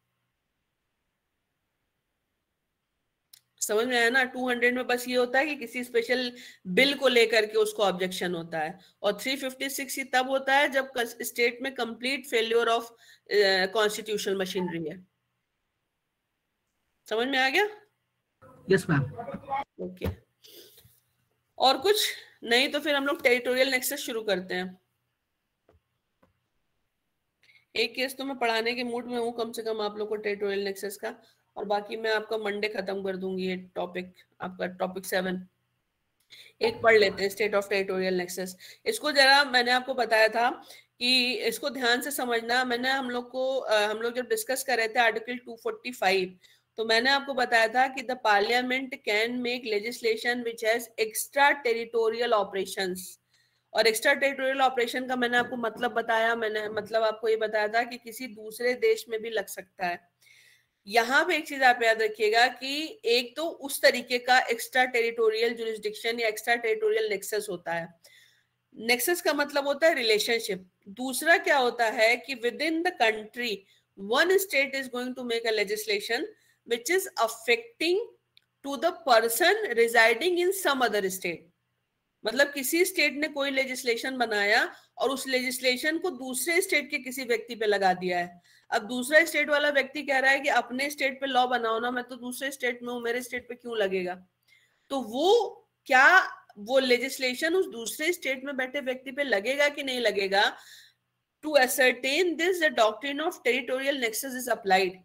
समझ में आया ना? 200 में बस ये होता है कि किसी स्पेशल बिल को लेकर के उसको ऑब्जेक्शन होता है, और 356 ही तब होता है जब स्टेट में complete failure of constitutional machinery है। समझ में आ गया? Yes ma'am. ओके, और कुछ नहीं तो फिर हम लोग टेरिटोरियल नेक्सस शुरू करते हैं। एक केस तो मैं पढ़ाने के मूड में हूँ कम से कम आप लोग को टेरिटोरियल नेक्सस का, और बाकी मैं आपका मंडे खत्म कर दूंगी ये टॉपिक, आपका टॉपिक 7। एक पढ़ लेते हैं स्टेट ऑफ टेरिटोरियल नेक्सस। इसको जरा मैंने आपको बताया था कि इसको ध्यान से समझना। मैंने हम लोग जब डिस्कस कर रहे थे आर्टिकल 245, तो मैंने आपको बताया था कि the parliament can make legislation which has extra territorial operations. और एक्स्ट्रा टेरिटोरियल ऑपरेशन का मैंने आपको मतलब बताया, मैंने मतलब आपको ये बताया था कि किसी दूसरे देश में भी लग सकता है। यहाँ पे एक चीज आप याद रखिएगा कि एक तो उस तरीके का एक्स्ट्रा टेरिटोरियल जुरिस्डिक्शन या एक्स्ट्रा टेरिटोरियल नेक्सस होता है। नेक्सस का मतलब होता है रिलेशनशिप। दूसरा क्या होता है कि within the country one state is going to make a legislation which is affecting to the person residing in some other state. मतलब किसी स्टेट ने कोई लेजिस्लेशन बनाया और उस लेजिस्लेशन को दूसरे स्टेट के किसी व्यक्ति पे लगा दिया है। अब दूसरा स्टेट वाला व्यक्ति कह रहा है कि अपने स्टेट पे लॉ बनाओ ना, मैं तो दूसरे स्टेट में हूँ, मेरे स्टेट पे क्यों लगेगा? तो वो लेजिस्लेशन उस दूसरे स्टेट में बैठे व्यक्ति पे लगेगा कि नहीं लगेगा? To ascertain this, the doctrine of territorial nexus is applied.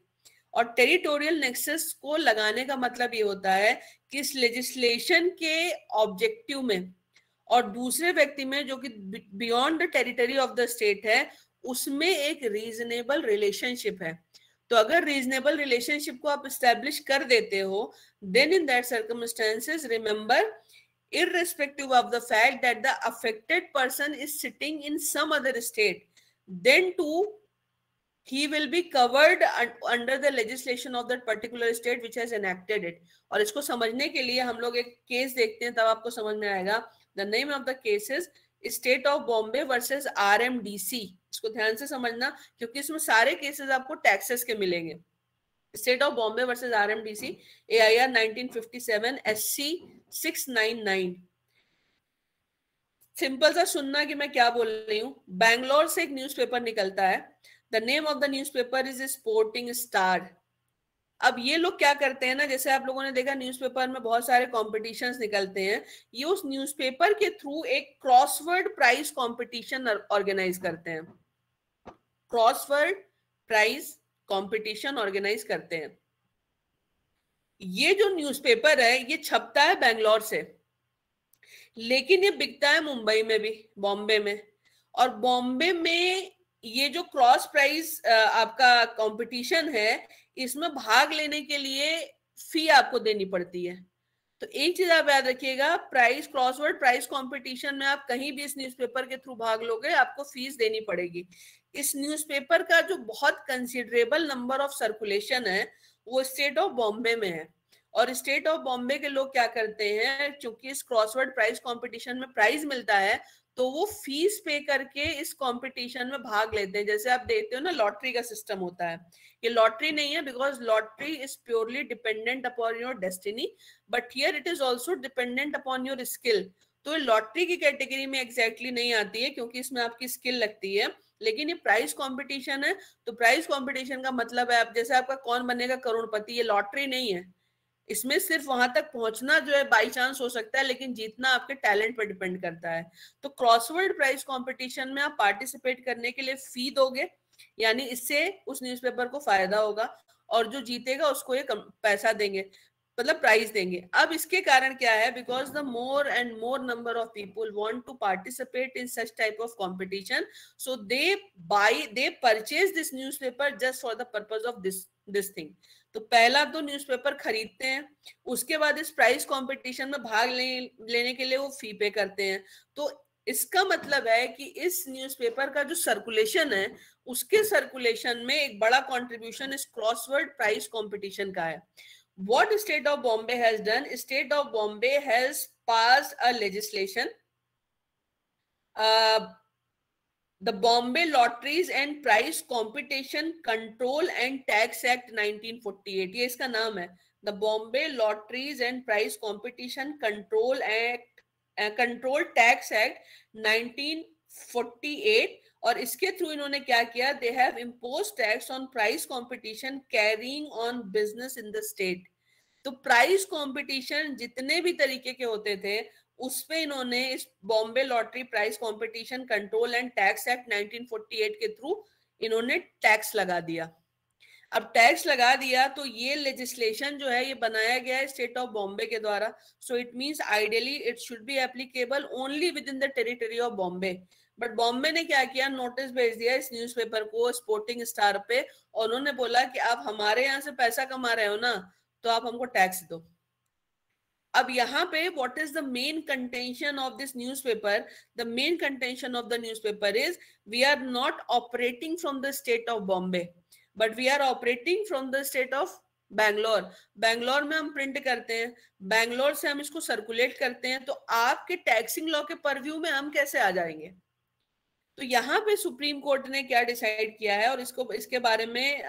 और टेरिटोरियल नेक्सस को लगाने का मतलब ये होता है कि इस लेजिस्लेशन के ऑब्जेक्टिव में और दूसरे व्यक्ति में जो कि beyond the territory of the state है, उसमें एक रीजनेबल रिलेशनशिप है। तो अगर रीजनेबल रिलेशनशिप को आप एस्टेब्लिश कर देते हो, then in that circumstances remember, irrespective of the fact that the affected person is sitting in some other state, then too he will be covered under the legislation of that particular state which has enacted it. और इसको समझने के लिए हम लोग एक case देखते हैं, तब आपको समझ में आएगा। The name of the case is State of Bombay versus RMDC. इसको ध्यान से समझना क्योंकि इसमें सारे केसेस आपको टैक्सेस के मिलेंगे। State of Bombay versus RMDC, AIR 1957, SC 699। Simple सा सुनना कि मैं क्या बोल रही हूँ। बैंगलोर से एक न्यूज़पेपर निकलता है। The name of the newspaper is Sporting Star. अब ये लोग क्या करते हैं ना, जैसे आप लोगों ने देखा न्यूज़पेपर में बहुत सारे कॉम्पिटिशन्स निकलते हैं, ये उस न्यूज़पेपर के थ्रू एक क्रॉसवर्ड प्राइज कॉम्पिटिशन ऑर्गेनाइज करते हैं। क्रॉसवर्ड प्राइज कॉम्पिटिशन ऑर्गेनाइज करते हैं। ये जो न्यूज़पेपर है ये छपता है बैंगलोर से, लेकिन ये बिकता है मुंबई में भी, बॉम्बे में। और बॉम्बे में ये जो क्रॉस प्राइस आपका कंपटीशन है, इसमें भाग लेने के लिए फी आपको देनी पड़ती है। तो एक चीज आप याद रखिएगा, प्राइस क्रॉसवर्ड प्राइस कंपटीशन में आप कहीं भी इस न्यूज़पेपर के थ्रू भाग लोगे, आपको फीस देनी पड़ेगी। इस न्यूज़पेपर का जो बहुत कंसिडरेबल नंबर ऑफ सर्कुलेशन है वो स्टेट ऑफ बॉम्बे में है, और स्टेट ऑफ बॉम्बे के लोग क्या करते हैं, क्योंकि इस क्रॉसवर्ड प्राइस कंपटीशन में प्राइज मिलता है तो वो फीस पे करके इस कंपटीशन में भाग लेते हैं। जैसे आप देखते हो ना लॉटरी का सिस्टम होता है, ये लॉटरी नहीं है because lottery is purely dependent upon your destiny, but here it is also dependent upon your skill. तो लॉटरी की कैटेगरी में एग्जैक्टली नहीं आती है क्योंकि इसमें आपकी स्किल लगती है, लेकिन ये प्राइस कंपटीशन है। तो प्राइस कंपटीशन का मतलब है आप जैसे आपका कौन बनेगा करोड़पति, ये लॉटरी नहीं है। इसमें सिर्फ वहां तक पहुंचना जो है बाई चांस हो सकता है, लेकिन जीतना आपके टैलेंट पर डिपेंड करता है। तो क्रॉसवर्ड प्राइस कंपटीशन में आप पार्टिसिपेट करने के लिए फी दोगे, यानी इससे उस न्यूज़पेपर को फायदा होगा, और जो जीतेगा उसको ये पैसा देंगे, मतलब प्राइज देंगे। अब इसके कारण क्या है, because the more and more number of people want to participate in such type of competition, so they purchase this newspaper just for the purpose of this thing. तो पहला तो न्यूज़पेपर खरीदते हैं, उसके बाद इस प्राइस कंपटीशन में भाग लेने के लिए वो फी पे करते हैं। तो इसका मतलब है कि इस न्यूज़पेपर का जो सर्कुलेशन है, उसके सर्कुलेशन में एक बड़ा कंट्रीब्यूशन इस क्रॉसवर्ड प्राइस कंपटीशन का है। What state of Bombay has done? State of Bombay has passed a legislation, the Bombay Lotteries and Price Competition Control and Tax Act 1948, ये इसका नाम है, the Bombay Lotteries and Price Competition Control Tax Act 1948। और इसके through इन्होंने क्या किया, they have imposed tax on price competition carrying on business in the state. तो प्राइस कंपटीशन जितने भी तरीके के होते थे उस पे इन्होंने इस Bombay lottery price competition control and tax act 1948 के थ्रू इन्होंने टैक्स लगा दिया। अब टैक्स लगा दिया तो ये लेजिस्लेशन जो है ये बनाया गया है स्टेट ऑफ बॉम्बे के द्वारा। So it means ideally it should be applicable only with in the territory of Bombay. But Bombay ने क्या किया, नोटिस भेज दिया इस न्यूज़पेपर को स्पोर्टिंग स्टार पे, और उन्होंने बोला कि आप हमारे यहाँ से पैसा कमा रहे हो ना, तो आप हमको टैक्स दो। अब यहाँ पे what is the main contention of this newspaper? The main contention of the newspaper is we are not operating from the state of Bombay, but we are operating from the state of Bangalore. Bangalore में हम print करते हैं, बैंगलोर से हम इसको circulate करते हैं, तो आपके टैक्सिंग लॉ के परव्यू में हम कैसे आ जाएंगे? तो यहाँ पे सुप्रीम कोर्ट ने क्या डिसाइड किया है, और इसके बारे में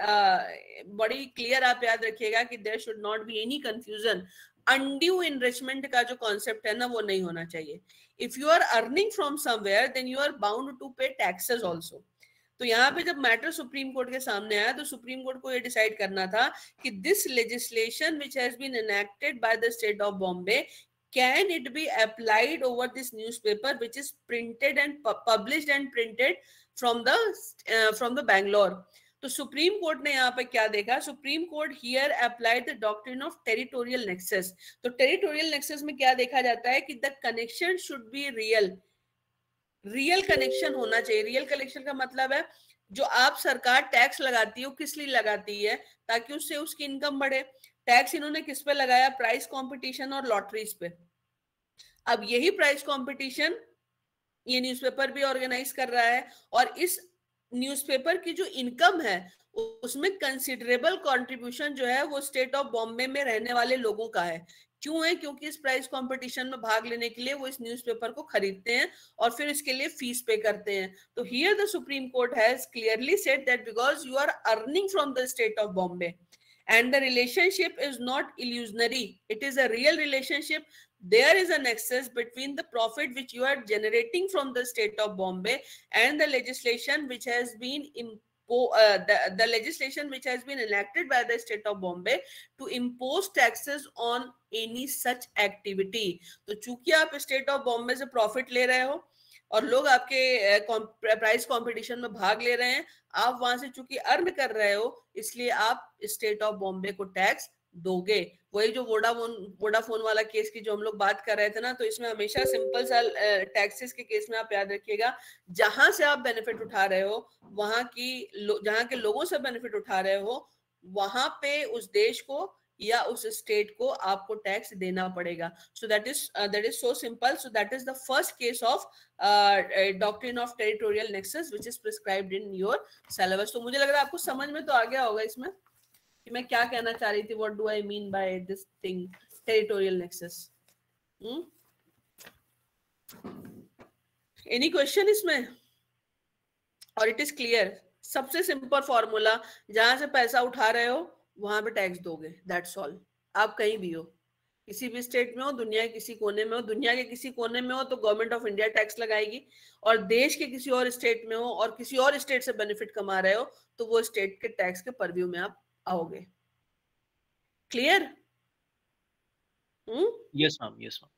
बड़ी क्लियर आप याद रखिएगा कि there should not be any confusion. Undue enrichment का जो कॉन्सेप्ट है ना, वो नहीं होना चाहिए। If you are earning from somewhere then you are bound to pay taxes also. तो यहाँ पे जब मैटर सुप्रीम कोर्ट के सामने आया तो सुप्रीम कोर्ट को ये डिसाइड करना था कि this legislation which has been enacted by the state of Bombay, can it be applied over this newspaper which is printed and published and printed from the Bangalore? तो सुप्रीम कोर्ट ने यहाँ पे क्या देखा, supreme court here applied the doctrine of territorial nexus. तो territorial nexus में क्या देखा जाता है कि the connection should be real connection होना चाहिए। रियल कनेक्शन का मतलब है जो आप सरकार टैक्स लगाती है वो किस लिए लगाती है, ताकि उससे उसकी इनकम बढ़े। टैक्स इन्होंने किस पे लगाया, प्राइस कंपटीशन और लॉटरीज पे। अब यही प्राइस कंपटीशन ये न्यूज़पेपर भी ऑर्गेनाइज कर रहा है, और इस न्यूज़पेपर की जो इनकम है उसमें कंसिडरेबल कंट्रीब्यूशन जो है वो स्टेट ऑफ बॉम्बे में रहने वाले लोगों का है। क्यों है? क्योंकि इस प्राइस कंपटीशन में भाग लेने के लिए वो इस न्यूज़पेपर को खरीदते हैं और फिर इसके लिए फीस पे करते हैं। तो here the supreme court has clearly said that because you are earning from the state of Bombay and the relationship is not illusionary, it is a real relationship. There is a nexus between the profit which you are generating from the state of Bombay and the legislation which has been the legislation which has been enacted by the state of Bombay to impose taxes on any such activity. तो चूंकि आप state of Bombay से profit ले रहे हो और लोग आपके प्राइस कंपटीशन में भाग ले रहे हैं, आप वहां से चूंकि अर्न कर रहे हो, इसलिए आप स्टेट ऑफ बॉम्बे को टैक्स दोगे। वही जो वोडाफोन वाला केस की जो हम लोग बात कर रहे थे ना, तो इसमें हमेशा सिंपल सा टैक्सेस के केस में आप याद रखिएगा, जहां से आप बेनिफिट उठा रहे हो, जहां के लोगों से बेनिफिट उठा रहे हो, वहां पे उस देश को या उस स्टेट को आपको टैक्स देना पड़ेगा। सो that is so simple. So that is the first case of doctrine of territorial nexus which is prescribed in your syllabus. तो मुझे लग रहा है आपको समझ में तो आ गया होगा इसमें। कि मैं क्या कहना चाह रही थी, what do I mean by this thing territorial nexus. Any question इसमें? और इट इज क्लियर, सबसे सिंपल फॉर्मूला, जहां से पैसा उठा रहे हो वहां पे टैक्स दोगे, दैट्स ऑल। आप कहीं भी हो, किसी भी स्टेट में हो, दुनिया के किसी कोने में हो, दुनिया के किसी कोने में हो तो गवर्नमेंट ऑफ इंडिया टैक्स लगाएगी, और देश के किसी और स्टेट में हो और किसी और स्टेट से बेनिफिट कमा रहे हो तो वो स्टेट के टैक्स के परव्यू में आप आओगे। Clear? Yes ma'am, yes ma'am.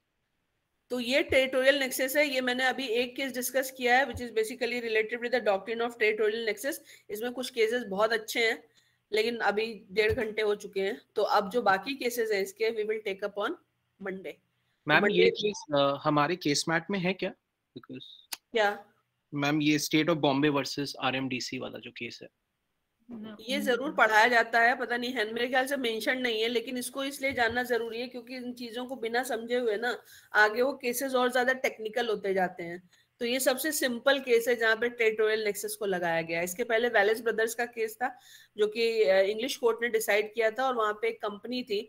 तो ये टेरिटोरियल नेक्सस है, ये मैंने अभी एक केस डिस्कस किया है which is basically related with the doctrine of territorial nexus. इसमें कुछ केसेस बहुत अच्छे हैं लेकिन अभी 1.5 घंटे हो चुके हैं, तो अब जो बाकी केसेस हैं इसके we will take up on Monday. Ma'am ये केस हमारे केस मैट में है क्या? बिकॉज क्या मैम ये state of Bombay versus RMDC वाला जो केस है, ये जरूर पढ़ाया जाता है, पता नहीं है, मेरे ख्याल से मेंशन नहीं है, लेकिन इसको इसलिए जानना जरूरी है क्योंकि इन चीजों को बिना समझे हुए ना आगे वो केसेस और ज्यादा टेक्निकल होते जाते हैं। तो ये सबसे सिंपल केस है जहाँ पे टेरिटोरियल नेक्सस को लगाया गया है। इसके पहले वेलेस ब्रदर्स का केस था जो कि इंग्लिश कोर्ट ने डिसाइड किया था, और वहां पे एक कंपनी थी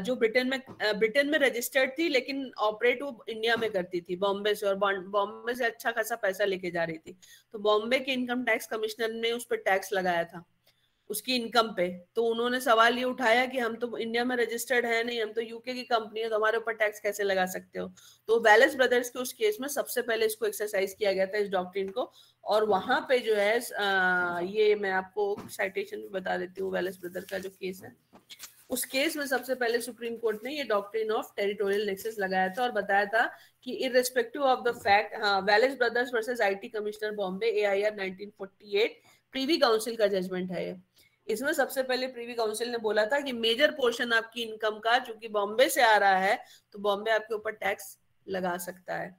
जो ब्रिटेन में रजिस्टर्ड थी लेकिन ऑपरेट वो इंडिया में करती थी बॉम्बे से, और बॉम्बे से अच्छा खासा पैसा लेके जा रही थी। तो बॉम्बे के इनकम टैक्स कमिश्नर ने उस पर टैक्स लगाया था उसकी इनकम पे। तो उन्होंने सवाल ये उठाया कि हम तो इंडिया में रजिस्टर्ड है नहीं, हम तो यूके की कंपनी है, तो हमारे ऊपर टैक्स कैसे लगा सकते हो। तो वेलेस ब्रदर्स के उस केस में सबसे पहले इसको एक्सरसाइज किया गया था, इस डॉक्ट्रिन को, और वहां पे जो है ये मैं आपको साइटेशन भी बता देती हूँ। वेलेस ब्रदर का जो केस है, उस केस में सबसे पहले सुप्रीम कोर्ट ने ये डॉक्ट्रिन ऑफ टेरिटोरियल नेक्सस लगाया था और बताया था कि irrespective of the fact, Wallace Brothers versus IT commissioner Bombay AIR 1948 Privy council का जजमेंट है ये। इसमें सबसे पहले प्रीवी काउंसिल ने बोला था कि मेजर पोर्शन आपकी इनकम का चूंकि बॉम्बे से आ रहा है तो बॉम्बे आपके ऊपर टैक्स लगा सकता है।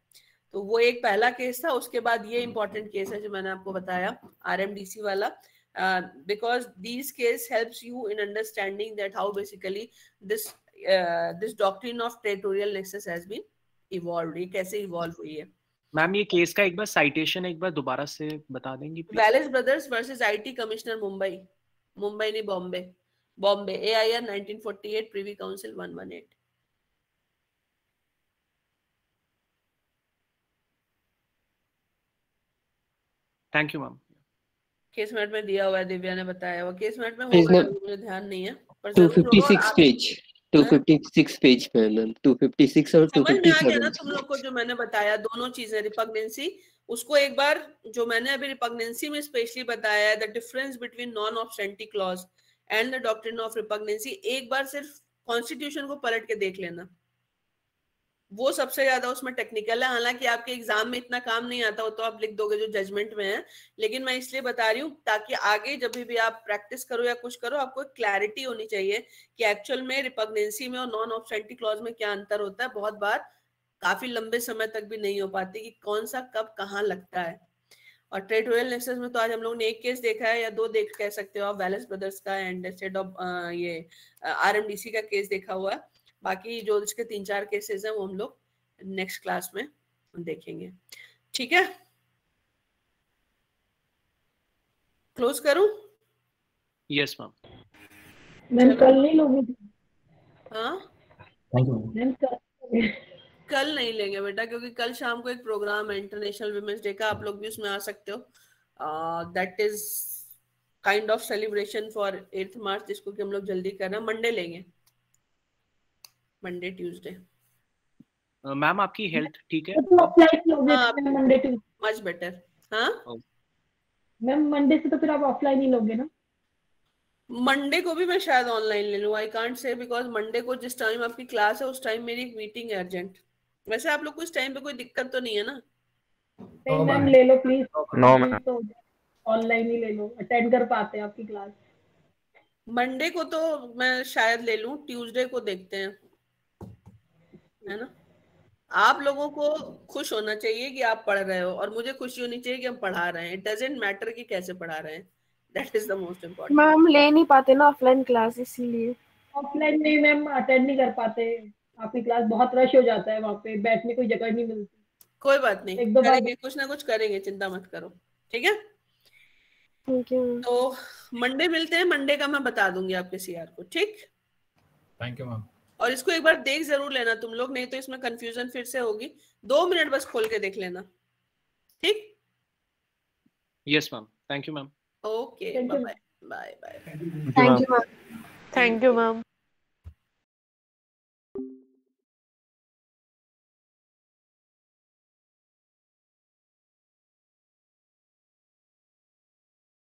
तो वो एक पहला केस था। उसके बाद ये इंपॉर्टेंट केस है जो मैंने आपको बताया RMDC वाला, because these case helps you in understanding that how basically this doctrine of territorial nexus has been evolved, ये कैसे इवॉल्व हुई है। मैम ये केस का एक बार साइटेशन एक बार दोबारा से बता देंगी please? Wallace Brothers versus IT commissioner Mumbai, Mumbai नहीं Bombay, Bombay AIR 1948 Privy Council 118। Thank you ma'am. Case मैट में दिया हुआ है, दिव्या ने बताया हुआ केस मैट में होगा, मुझे ध्यान नहीं है पर 256 पेज 256 पेज पे मैम, 256 और 257 समझ में आ गया ना तुम लोग को जो मैंने बताया दोनों चीजें। रिपग्नेंसी उसको एक बार जो मैंने अभी रिपग्नेंसी में स्पेशली बताया है, the difference between non obstante clause and the doctrine of repugnancy, एक बार सिर्फ कॉन्स्टिट्यूशन को पलट के देख लेना, वो सबसे ज्यादा उसमें टेक्निकल है। हालांकि आपके एग्जाम में इतना काम नहीं आता हो तो आप लिख दोगे जो जजमेंट में है, लेकिन मैं इसलिए बता रही हूँ ताकि आगे जब भी आप प्रैक्टिस करो या कुछ करो आपको क्लैरिटी होनी चाहिए कि एक्चुअल में रिपग्नेंसी में और नॉन ऑब्स्टेंटिक क्लॉज में क्या अंतर होता है। बहुत बार काफी लंबे समय तक भी नहीं हो पाती कि कौन सा कब कहाँ लगता है। और टेरिटोरियल नेक्सस में तो आज हम लोग ने एक केस देखा है या दो देख कह सकते हो आप, वेलेस ब्रदर्स का एंड स्टेट ऑफ ये RMDC का केस देखा हुआ है। बाकी जो इसके 3-4 केसेस हैं वो हम लोग नेक्स्ट क्लास में देखेंगे। ठीक है, क्लोज करूं? Yes ma'am. मैम कल नहीं लोगे? हाँ मैम कल नहीं लेंगे बेटा, क्योंकि कल शाम को एक प्रोग्राम है इंटरनेशनल वुमेन्स डे का, आप लोग भी उसमें आ सकते हो। That is kind of celebration for 8 मार्च, जिसको कि हम लोग जल्दी कर रहे हैं। मंडे लेंगे, मंडे ट्यूसडे। मैम आपकी हेल्थ ठीक है? तो ऑफलाइन लोगे मंडे टू? Much better. हाँ मैम मंडे से तो फिर आप ऑफलाइन ही लोगे ना? मंडे को भी मैं शायद ऑनलाइन ले लूं, I can't say, because Monday को जिस टाइम आपकी क्लास है उस टाइम मेरी एक मीटिंग है अर्जेंट। वैसे आप लोग को इस टाइम पे कोई दिक्कत तो नहीं है ना? नहीं मैम ले लो प्लीज। नो मैम, तो ऑनलाइन ही ले लो, अटेंड कर पाते हैं आपकी क्लास। मंडे को तो मैं शायद ले लूं, ट्यूसडे को देखते हैं, है ना? आप लोगों को खुश होना चाहिए कि आप पढ़ रहे हो और मुझे खुशी होनी चाहिए कि हम पढ़ा रहे हैं। इट डजंट मैटर कि कैसे पढ़ा रहे हैं, that is the most important. Ma'am ले नहीं पाते ना ऑफलाइन क्लास, इसीलिए। ऑफलाइन नहीं मैम, अटेंड नहीं कर पाते, आपकी क्लास बहुत रश हो जाता है, वहाँ पे बैठने कोई जगह नहीं मिलती। कोई बात नहीं, करेंगे कुछ ना कुछ करेंगे, चिंता मत करो। ठीक है, थैंक यू। तो मंडे मिलते हैं, मंडे का मैं बता दूंगी आपके सीआर को, ठीक? Thank you ma'am. और इसको एक बार देख जरूर लेना तुम लोग, नहीं तो इसमें कंफ्यूजन फिर से होगी। 2 मिनट बस खोल के देख लेना, ठीक? Yes ma'am, thank you ma'am. Okay, bye bye bye. Thank you ma'am. Thank you ma'am.